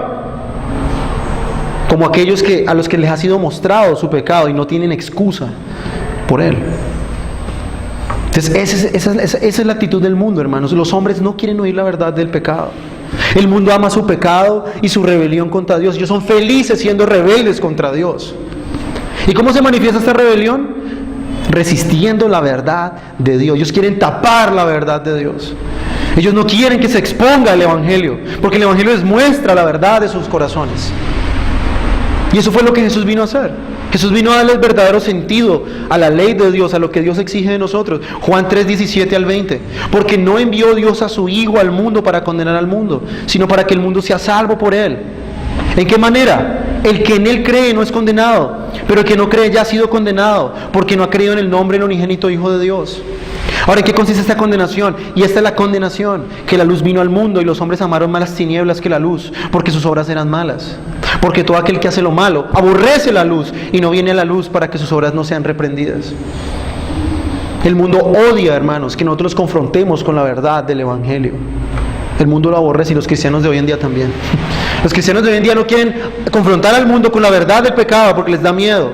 S1: como aquellos a los que les ha sido mostrado su pecado y no tienen excusa por él. Entonces esa es la actitud del mundo, hermanos. Los hombres no quieren oír la verdad del pecado. El mundo ama su pecado y su rebelión contra Dios. Ellos son felices siendo rebeldes contra Dios. ¿Y cómo se manifiesta esta rebelión? Resistiendo la verdad de Dios. Ellos quieren tapar la verdad de Dios. Ellos no quieren que se exponga el Evangelio, porque el Evangelio les muestra la verdad de sus corazones. Y eso fue lo que Jesús vino a hacer. Jesús vino a darles verdadero sentido a la ley de Dios, a lo que Dios exige de nosotros. Juan 3:17 al 20. Porque no envió Dios a su Hijo al mundo para condenar al mundo, sino para que el mundo sea salvo por él. ¿En qué manera? el que en Él cree no es condenado, pero el que no cree ya ha sido condenado, porque no ha creído en el nombre del unigénito Hijo de Dios. Ahora, ¿en qué consiste esta condenación? Y esta es la condenación, que la luz vino al mundo y los hombres amaron más las tinieblas que la luz, porque sus obras eran malas. Porque todo aquel que hace lo malo aborrece la luz y no viene a la luz para que sus obras no sean reprendidas. El mundo odia, hermanos, que nosotros confrontemos con la verdad del Evangelio. El mundo lo aborrece y los cristianos de hoy en día también. Los cristianos de hoy en día no quieren confrontar al mundo con la verdad del pecado porque les da miedo.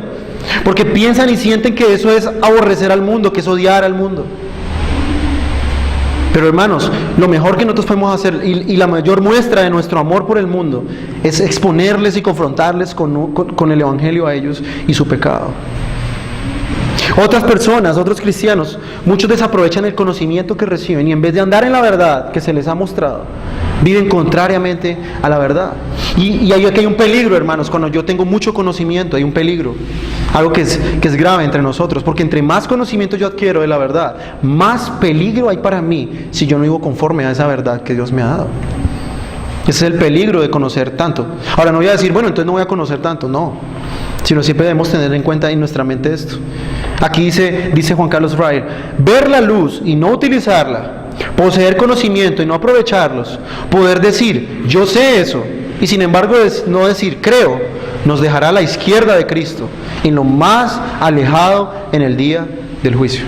S1: Porque piensan y sienten que eso es aborrecer al mundo, que es odiar al mundo. Pero hermanos, lo mejor que nosotros podemos hacer y la mayor muestra de nuestro amor por el mundo es exponerles y confrontarles con el Evangelio a ellos y su pecado. Otras personas, otros cristianos, muchos desaprovechan el conocimiento que reciben y en vez de andar en la verdad que se les ha mostrado, viven contrariamente a la verdad. Y aquí hay un peligro, hermanos. Cuando yo tengo mucho conocimiento, hay un peligro, algo que es grave entre nosotros, porque entre más conocimiento yo adquiero de la verdad, más peligro hay para mí si yo no vivo conforme a esa verdad que Dios me ha dado. Ese es el peligro de conocer tanto. Ahora no voy a decir, bueno, entonces no voy a conocer tanto, no, sino siempre debemos tener en cuenta en nuestra mente esto. Aquí dice Juan Carlos Freire: ver la luz y no utilizarla, poseer conocimiento y no aprovecharlos, poder decir yo sé eso y sin embargo no decir creo, nos dejará a la izquierda de Cristo, en lo más alejado en el día del juicio.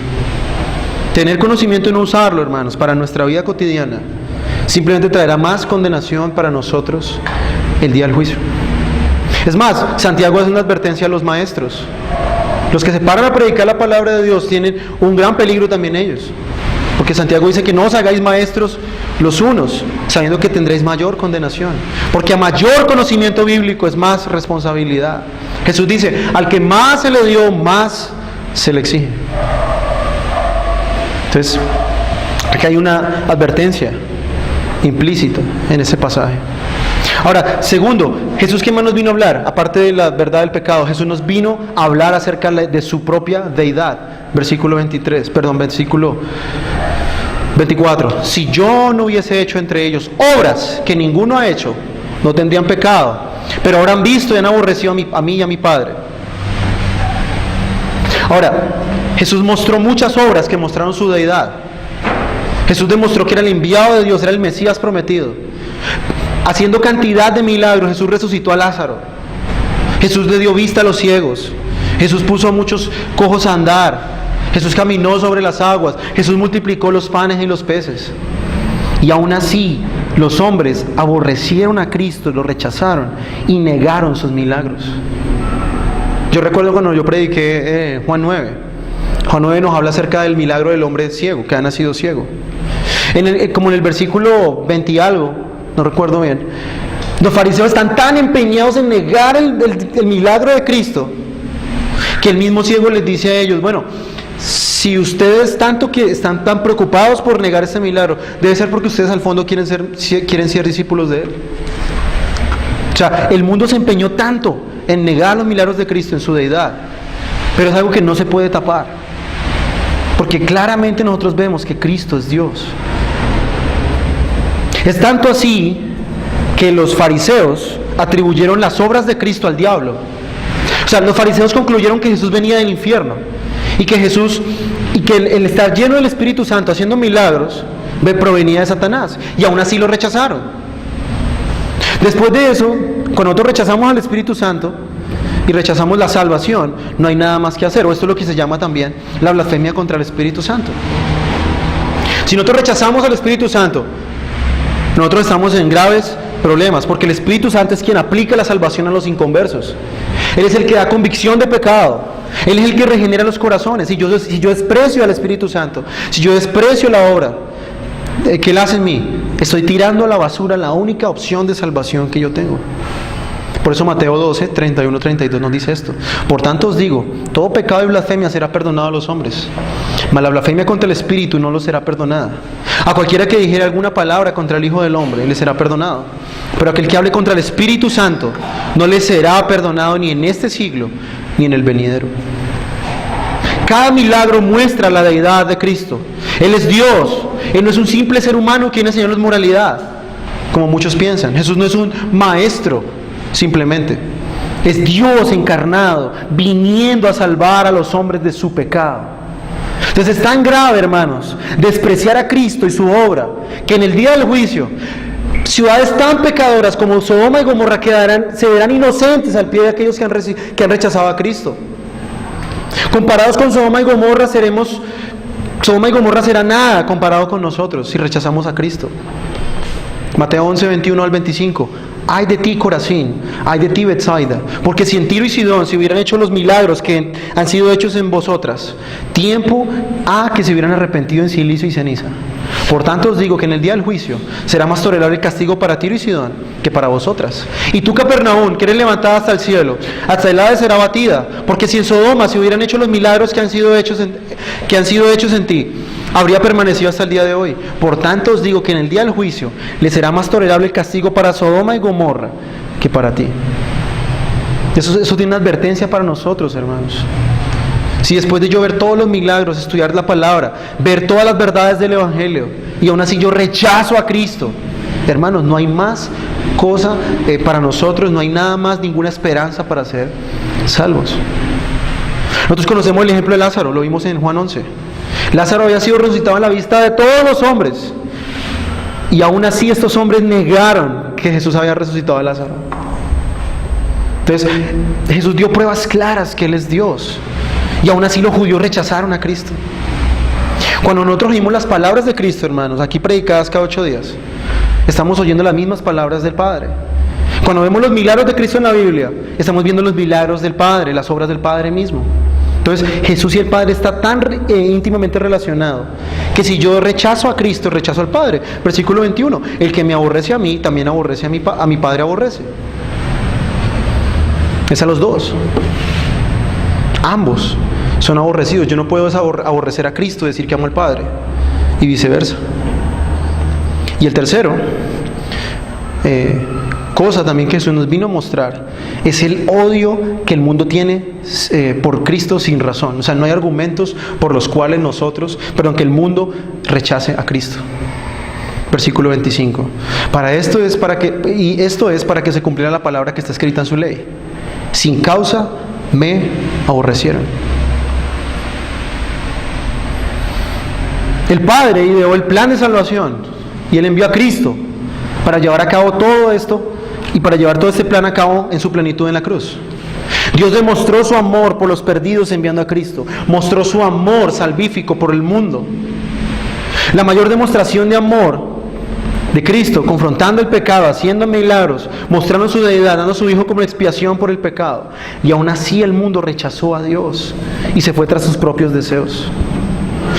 S1: Tener conocimiento y no usarlo, hermanos, para nuestra vida cotidiana, simplemente traerá más condenación para nosotros el día del juicio. Es más, Santiago hace una advertencia a los maestros. Los que se paran a predicar la palabra de Dios tienen un gran peligro también ellos. Porque Santiago dice que no os hagáis maestros los unos, sabiendo que tendréis mayor condenación. Porque a mayor conocimiento bíblico es más responsabilidad. Jesús dice, al que más se le dio, más se le exige. Entonces, aquí hay una advertencia implícita en ese pasaje. Ahora, segundo, Jesús, ¿qué más nos vino a hablar? Aparte de la verdad del pecado, Jesús nos vino a hablar acerca de su propia deidad. Versículo 24. Si yo no hubiese hecho entre ellos obras que ninguno ha hecho, no tendrían pecado. Pero ahora han visto y han aborrecido a mí y a mi Padre. Ahora, Jesús mostró muchas obras que mostraron su deidad. Jesús demostró que era el enviado de Dios, era el Mesías prometido. Haciendo cantidad de milagros, Jesús resucitó a Lázaro. Jesús le dio vista a los ciegos. Jesús puso a muchos cojos a andar. Jesús caminó sobre las aguas. Jesús multiplicó los panes y los peces. Y aún así, los hombres aborrecieron a Cristo, lo rechazaron y negaron sus milagros. Yo recuerdo cuando yo prediqué Juan 9. Juan 9 nos habla acerca del milagro del hombre ciego, que ha nacido ciego. Como en el versículo 20 y algo, no recuerdo bien, los fariseos están tan empeñados en negar el milagro de Cristo, que el mismo ciego les dice a ellos, bueno, si ustedes tanto que están tan preocupados por negar este milagro, debe ser porque ustedes al fondo quieren ser discípulos de Él. O sea, el mundo se empeñó tanto en negar los milagros de Cristo en su deidad, pero es algo que no se puede tapar, porque claramente nosotros vemos que Cristo es Dios. Es tanto así que los fariseos atribuyeron las obras de Cristo al diablo. O sea, los fariseos concluyeron que Jesús venía del infierno y que el estar lleno del Espíritu Santo haciendo milagros provenía de Satanás, y aún así lo rechazaron. Después de eso, cuando nosotros rechazamos al Espíritu Santo y rechazamos la salvación, no hay nada más que hacer, o esto es lo que se llama también la blasfemia contra el Espíritu Santo. Si nosotros rechazamos al Espíritu Santo, nosotros estamos en graves problemas, porque el Espíritu Santo es quien aplica la salvación a los inconversos. Él es el que da convicción de pecado. Él es el que regenera los corazones. Si yo desprecio al Espíritu Santo, si yo desprecio la obra que Él hace en mí, estoy tirando a la basura la única opción de salvación que yo tengo. Por eso Mateo 12, 31, 32 nos dice esto: por tanto os digo, todo pecado y blasfemia será perdonado a los hombres, mas la blasfemia contra el Espíritu no lo será perdonada. A cualquiera que dijere alguna palabra contra el Hijo del Hombre, le será perdonado. Pero aquel que hable contra el Espíritu Santo, no le será perdonado ni en este siglo, ni en el venidero. Cada milagro muestra la deidad de Cristo. Él es Dios. Él no es un simple ser humano que enseñarnos moralidad, como muchos piensan. Jesús no es un maestro, simplemente. Es Dios encarnado, viniendo a salvar a los hombres de su pecado. Entonces es tan grave, hermanos, despreciar a Cristo y su obra, que en el día del juicio, ciudades tan pecadoras como Sodoma y Gomorra se verán inocentes al pie de aquellos que han rechazado a Cristo. Comparados con Sodoma y Gomorra Sodoma y Gomorra será nada comparado con nosotros si rechazamos a Cristo. Mateo 11, 21 al 25. Ay de ti, Corazín, ay de ti, Betsaida, porque si en Tiro y Sidón se hubieran hecho los milagros que han sido hechos en vosotras, tiempo ha que se hubieran arrepentido en silicio y ceniza. Por tanto os digo que en el día del juicio será más tolerable el castigo para Tiro y Sidón que para vosotras. Y tú, Capernaum, que eres levantada hasta el cielo, hasta el Hades será batida, porque si en Sodoma se hubieran hecho los milagros que han sido hechos en ti, habría permanecido hasta el día de hoy. Por tanto os digo que en el día del juicio le será más tolerable el castigo para Sodoma y Gomorra que para ti. Eso tiene una advertencia para nosotros, hermanos. Si después de yo ver todos los milagros, estudiar la palabra, ver todas las verdades del Evangelio, y aún así yo rechazo a Cristo, hermanos, no hay más cosa para nosotros, no hay nada más, ninguna esperanza para ser salvos. Nosotros conocemos el ejemplo de Lázaro, lo vimos en Juan 11. Lázaro había sido resucitado a la vista de todos los hombres, y aún así estos hombres negaron que Jesús había resucitado a Lázaro. Entonces Jesús dio pruebas claras que Él es Dios, y aún así los judíos rechazaron a Cristo. Cuando nosotros oímos las palabras de Cristo, hermanos, aquí predicadas cada 8 días, estamos oyendo las mismas palabras del Padre. Cuando vemos los milagros de Cristo en la Biblia, estamos viendo los milagros del Padre, las obras del Padre mismo. Entonces Jesús y el Padre están tan íntimamente relacionados, que si yo rechazo a Cristo, rechazo al Padre. Versículo 21, el que me aborrece a mí, también aborrece a mi Padre aborrece. Es a los dos. Ambos son aborrecidos. Yo no puedo aborrecer a Cristo y decir que amo al Padre, y viceversa. Y el tercero, cosa también que Jesús nos vino a mostrar, es el odio que el mundo tiene por Cristo sin razón. O sea, no hay argumentos por los cuales que el mundo rechace a Cristo. Versículo 25. Esto es para que se cumpliera la palabra que está escrita en su ley. Sin causa me aborrecieron. El Padre ideó el plan de salvación y Él envió a Cristo para llevar a cabo todo esto y para llevar todo este plan a cabo en su plenitud en la cruz. Dios demostró su amor por los perdidos enviando a Cristo. Mostró su amor salvífico por el mundo. La mayor demostración de amor de Cristo, confrontando el pecado, haciendo milagros, mostrando su deidad, dando a su Hijo como expiación por el pecado. Y aún así el mundo rechazó a Dios y se fue tras sus propios deseos.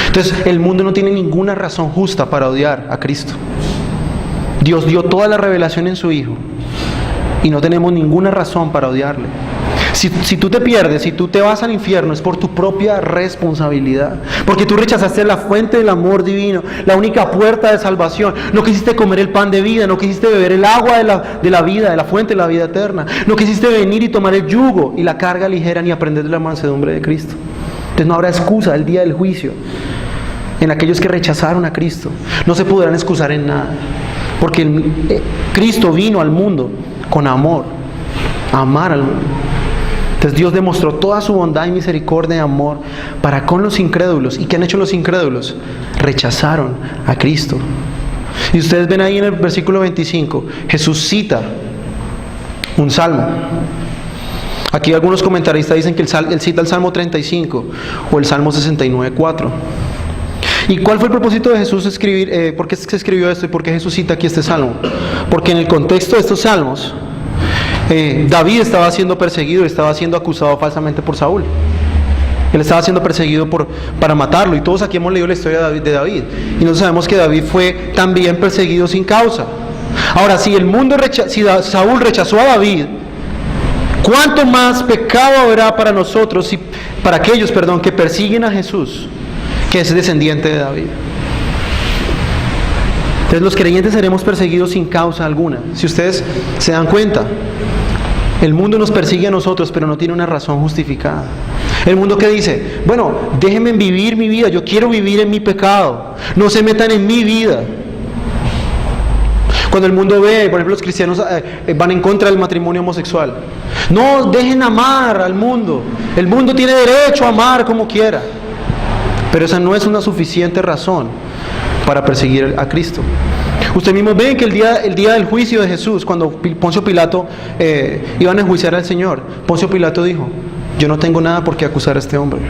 S1: Entonces el mundo no tiene ninguna razón justa para odiar a Cristo. Dios dio toda la revelación en su Hijo y no tenemos ninguna razón para odiarle. Si tú te pierdes, si tú te vas al infierno, es por tu propia responsabilidad, porque tú rechazaste la fuente del amor divino, la única puerta de salvación. No quisiste comer el pan de vida, no quisiste beber el agua de la vida, de la fuente de la vida eterna. No quisiste venir y tomar el yugo y la carga ligera, ni aprender de la mansedumbre de Cristo. Entonces no habrá excusa el día del juicio en aquellos que rechazaron a Cristo. No se podrán excusar en nada, porque Cristo vino al mundo con amor, a amar al mundo. Entonces Dios demostró toda su bondad y misericordia y amor para con los incrédulos. ¿Y qué han hecho los incrédulos? Rechazaron a Cristo. Y ustedes ven ahí en el versículo 25, Jesús cita un salmo. Aquí algunos comentaristas dicen que él cita el Salmo 35 o el Salmo 69:4. ¿Y cuál fue el propósito de Jesús escribir? ¿Por qué se escribió esto y por qué Jesús cita aquí este salmo? Porque en el contexto de estos salmos, David estaba siendo perseguido, estaba siendo acusado falsamente por Saúl. Él estaba siendo perseguido para matarlo, y todos aquí hemos leído la historia de David, y nosotros sabemos que David fue también perseguido sin causa. Ahora, si Saúl rechazó a David, ¿cuánto más pecado habrá para nosotros, para aquellos que persiguen a Jesús, que es descendiente de David? Entonces los creyentes seremos perseguidos sin causa alguna. Si ustedes se dan cuenta, el mundo nos persigue a nosotros, pero no tiene una razón justificada. El mundo que dice, bueno, déjenme vivir mi vida, yo quiero vivir en mi pecado, no se metan en mi vida. Cuando el mundo ve, por ejemplo, los cristianos van en contra del matrimonio homosexual. No dejen amar al mundo. El mundo tiene derecho a amar como quiera. Pero esa no es una suficiente razón para perseguir a Cristo. Ustedes mismos ven que el día del juicio de Jesús, cuando Poncio Pilato iban a enjuiciar al Señor, Poncio Pilato dijo: yo no tengo nada por qué acusar a este hombre.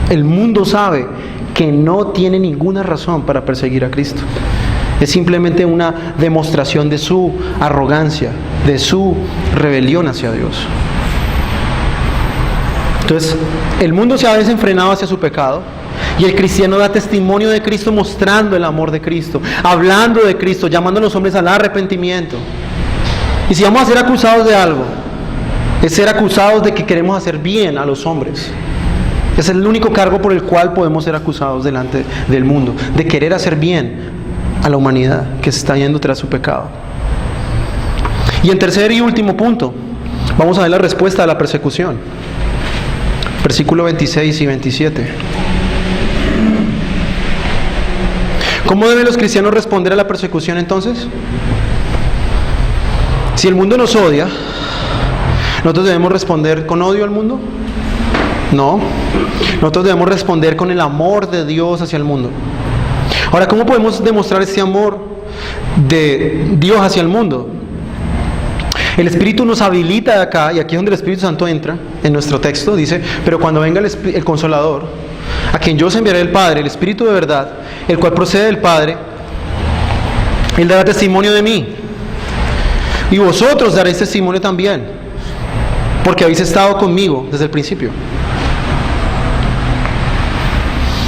S1: El mundo sabe que no tiene ninguna razón para perseguir a Cristo. Es simplemente una demostración de su arrogancia, de su rebelión hacia Dios. Entonces, el mundo se ha desenfrenado hacia su pecado, y el cristiano da testimonio de Cristo, mostrando el amor de Cristo, hablando de Cristo, llamando a los hombres al arrepentimiento. Y si vamos a ser acusados de algo, es ser acusados de que queremos hacer bien a los hombres. Es el único cargo por el cual podemos ser acusados delante del mundo, de querer hacer bien a la humanidad que se está yendo tras su pecado. Y en tercer y último punto, vamos a ver la respuesta a la persecución. Versículo 26 y 27. ¿Cómo deben los cristianos responder a la persecución entonces? Si el mundo nos odia, ¿nosotros debemos responder con odio al mundo? No. Nosotros debemos responder con el amor de Dios hacia el mundo. Ahora, ¿cómo podemos demostrar este amor de Dios hacia el mundo? El Espíritu nos habilita de acá, y aquí es donde el Espíritu Santo entra en nuestro texto. Dice: pero cuando venga el Consolador, a quien yo os enviaré el Padre, el Espíritu de verdad, el cual procede del Padre, Él dará testimonio de mí. Y vosotros daréis testimonio también, porque habéis estado conmigo desde el principio.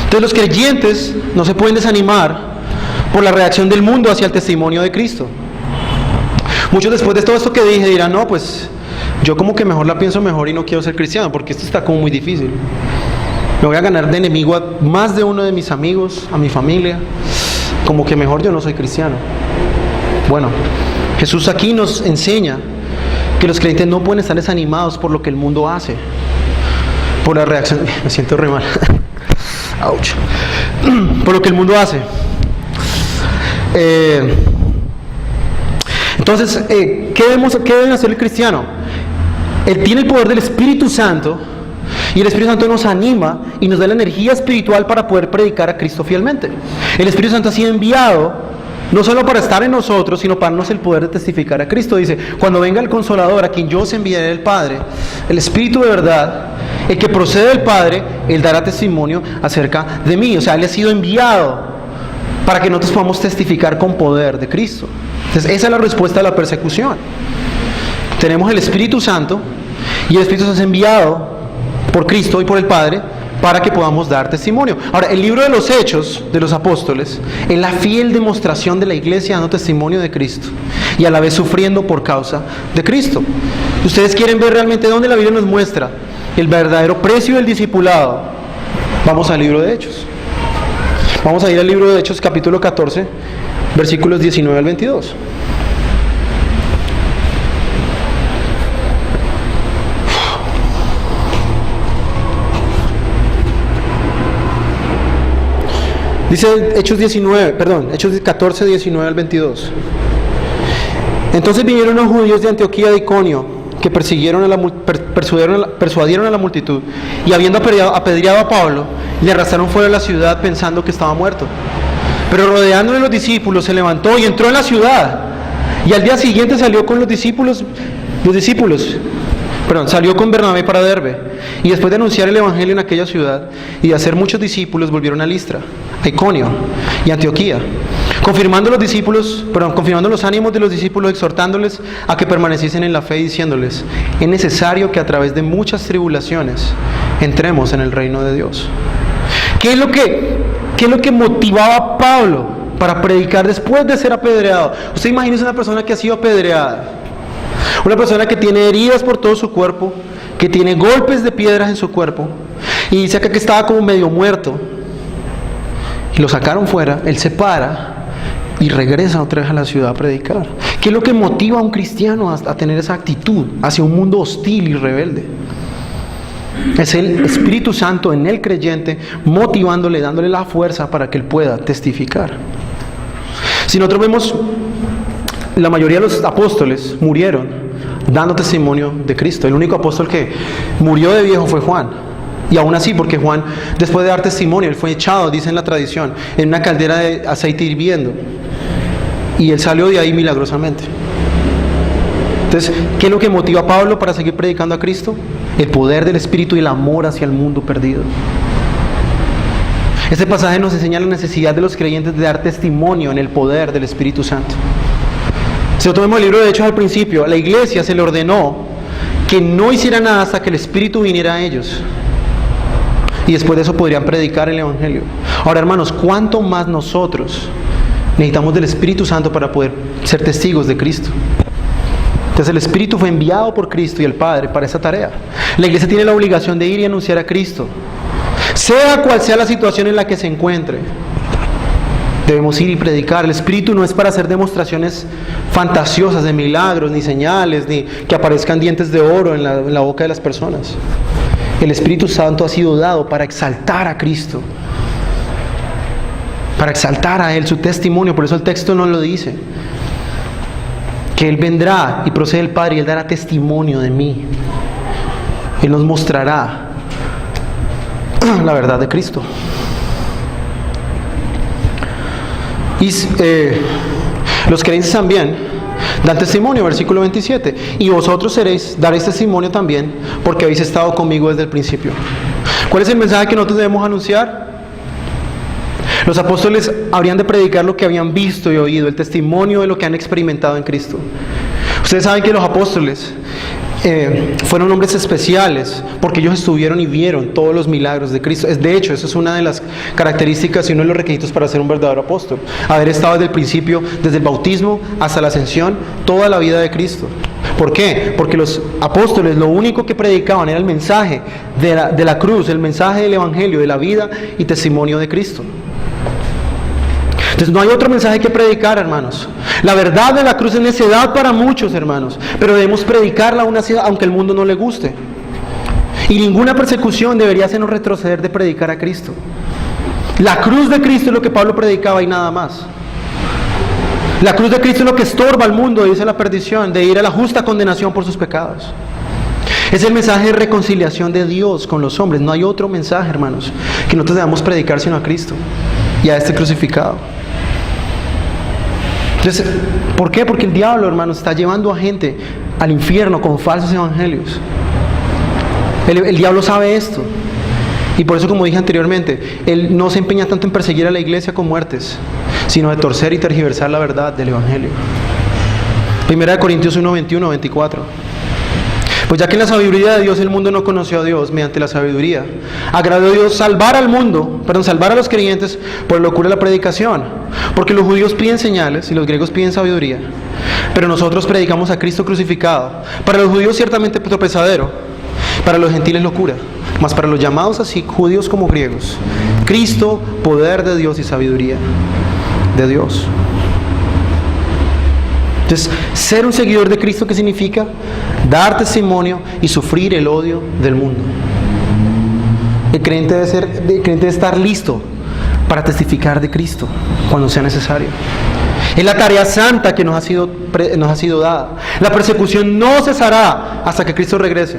S1: Entonces los creyentes no se pueden desanimar por la reacción del mundo hacia el testimonio de Cristo. Muchos, después de todo esto que dije, dirán: no, pues yo como que mejor la pienso mejor y no quiero ser cristiano, porque esto está como muy difícil. Me voy a ganar de enemigo a más de uno de mis amigos, a mi familia. Como que mejor yo no soy cristiano. Bueno, Jesús aquí nos enseña que los creyentes no pueden estar desanimados por lo que el mundo hace, por la reacción. Me siento re mal. Ouch. Por lo que el mundo hace. Entonces, ¿qué debe hacer el cristiano? Él tiene el poder del Espíritu Santo, y el Espíritu Santo nos anima y nos da la energía espiritual para poder predicar a Cristo fielmente. El Espíritu Santo ha sido enviado no solo para estar en nosotros, sino para darnos el poder de testificar a Cristo. Dice: cuando venga el Consolador, a quien yo os enviaré del Padre, el Espíritu de verdad, el que procede del Padre, Él dará testimonio acerca de mí. O sea, Él ha sido enviado para que nosotros podamos testificar con poder de Cristo. Entonces, esa es la respuesta a la persecución. Tenemos el Espíritu Santo, y el Espíritu Santo es enviado por Cristo y por el Padre para que podamos dar testimonio. Ahora, el libro de los Hechos de los Apóstoles es la fiel demostración de la iglesia dando testimonio de Cristo y a la vez sufriendo por causa de Cristo. ¿Ustedes quieren ver realmente dónde la Biblia nos muestra el verdadero precio del discipulado? Vamos al libro de Hechos. Vamos a ir al libro de Hechos, capítulo 14, versículos 19 al 22. Dice Hechos 14, 19 al 22. Entonces vinieron los judíos de Antioquía de Iconio, que persuadieron a la multitud, y habiendo apedreado a Pablo, le arrastraron fuera de la ciudad pensando que estaba muerto. Pero rodeándole los discípulos, se levantó y entró en la ciudad, y al día siguiente salió con salió con Bernabé para Derbe, y después de anunciar el evangelio en aquella ciudad y de hacer muchos discípulos, volvieron a Listra, a Iconio y a Antioquía, confirmando los ánimos de los discípulos, exhortándoles a que permaneciesen en la fe y diciéndoles: es necesario que a través de muchas tribulaciones entremos en el reino de Dios. ¿Qué es lo que motivaba a Pablo para predicar después de ser apedreado? Usted imagínese una persona que ha sido apedreada, una persona que tiene heridas por todo su cuerpo, que tiene golpes de piedras en su cuerpo, y dice acá que estaba como medio muerto, y lo sacaron fuera. Él se para y regresa otra vez a la ciudad a predicar. ¿Qué es lo que motiva a un cristiano a tener esa actitud hacia un mundo hostil y rebelde? Es el Espíritu Santo en el creyente, motivándole, dándole la fuerza para que él pueda testificar. Si nosotros vemos, la mayoría de los apóstoles murieron dando testimonio de Cristo. El único apóstol que murió de viejo fue Juan. Y aún así, porque Juan, después de dar testimonio, él fue echado, dice en la tradición, en una caldera de aceite hirviendo. Y él salió de ahí milagrosamente. Entonces, ¿qué es lo que motiva a Pablo para seguir predicando a Cristo? El poder del Espíritu y el amor hacia el mundo perdido. Este pasaje nos enseña la necesidad de los creyentes de dar testimonio en el poder del Espíritu Santo. Si lo tomemos el libro de Hechos al principio, a la iglesia se le ordenó que no hiciera nada hasta que el Espíritu viniera a ellos. Y después de eso podrían predicar el Evangelio. Ahora, hermanos, ¿cuánto más nosotros necesitamos del Espíritu Santo para poder ser testigos de Cristo? Entonces el Espíritu fue enviado por Cristo y el Padre para esa tarea. La iglesia tiene la obligación de ir y anunciar a Cristo. Sea cual sea la situación en la que se encuentre, debemos ir y predicar. El Espíritu no es para hacer demostraciones fantasiosas de milagros, ni señales, ni que aparezcan dientes de oro en la boca de las personas. El Espíritu Santo ha sido dado para exaltar a Cristo, para exaltar a Él, su testimonio. Por eso el texto nos lo dice, que Él vendrá y procede el Padre y Él dará testimonio de mí. Él nos mostrará la verdad de Cristo. Y los creyentes también dan testimonio, versículo 27. Y vosotros daréis testimonio también, porque habéis estado conmigo desde el principio. ¿Cuál es el mensaje que nosotros debemos anunciar? Los apóstoles habrían de predicar lo que habían visto y oído, el testimonio de lo que han experimentado en Cristo. Ustedes saben que los apóstoles fueron hombres especiales porque ellos estuvieron y vieron todos los milagros de Cristo. De hecho, eso es una de las características y uno de los requisitos para ser un verdadero apóstol: haber estado desde el principio, desde el bautismo hasta la ascensión, toda la vida de Cristo. ¿Por qué? Porque los apóstoles lo único que predicaban era el mensaje de la cruz, el mensaje del Evangelio, de la vida y testimonio de Cristo. Entonces no hay otro mensaje que predicar, hermanos. La verdad de la cruz es necedad para muchos, hermanos, pero debemos predicarla aunque el mundo no le guste. Y ninguna persecución debería hacernos retroceder de predicar a Cristo. La cruz de Cristo es lo que Pablo predicaba y nada más. La cruz de Cristo es lo que estorba al mundo, dice la perdición, de ir a la justa condenación por sus pecados. Es el mensaje de reconciliación de Dios con los hombres. No hay otro mensaje, hermanos, que nosotros debamos predicar sino a Cristo y a este crucificado. Entonces, ¿por qué? Porque el diablo, hermanos, está llevando a gente al infierno con falsos evangelios. El diablo sabe esto. Y por eso, como dije anteriormente, él no se empeña tanto en perseguir a la iglesia con muertes, sino de torcer y tergiversar la verdad del evangelio. 1 Corintios 1, 21, 24. Pues ya que en la sabiduría de Dios el mundo no conoció a Dios, mediante la sabiduría agradó a Dios salvar a los creyentes por la locura de la predicación. Porque los judíos piden señales y los griegos piden sabiduría, pero nosotros predicamos a Cristo crucificado. Para los judíos ciertamente tropezadero, para los gentiles locura, mas para los llamados así, judíos como griegos, Cristo, poder de Dios y sabiduría de Dios. Entonces, ser un seguidor de Cristo, ¿qué significa? Dar testimonio y sufrir el odio del mundo. El creyente debe estar listo para testificar de Cristo cuando sea necesario. Es la tarea santa que nos ha sido dada. La persecución no cesará hasta que Cristo regrese.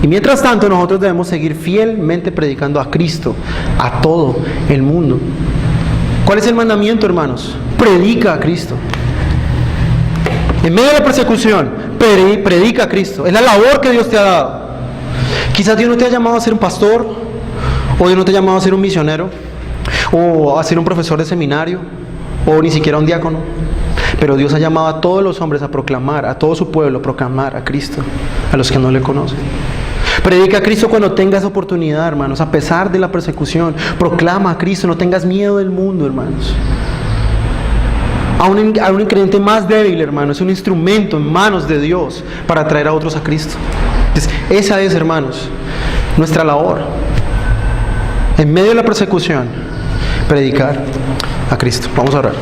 S1: Y mientras tanto, nosotros debemos seguir fielmente predicando a Cristo a todo el mundo. ¿Cuál es el mandamiento, hermanos? Predica a Cristo. En medio de la persecución, predica a Cristo. Es la labor que Dios te ha dado. Quizás Dios no te ha llamado a ser un pastor, o Dios no te ha llamado a ser un misionero, o a ser un profesor de seminario, o ni siquiera un diácono. Pero Dios ha llamado a todos los hombres a proclamar, a todo su pueblo a proclamar a Cristo, a los que no le conocen. Predica a Cristo cuando tengas oportunidad, hermanos, a pesar de la persecución. Proclama a Cristo, no tengas miedo del mundo, hermanos. A un creyente más débil, hermano, es un instrumento en manos de Dios para traer a otros a Cristo. Entonces, esa es, hermanos, nuestra labor. En medio de la persecución, predicar a Cristo. Vamos a orar.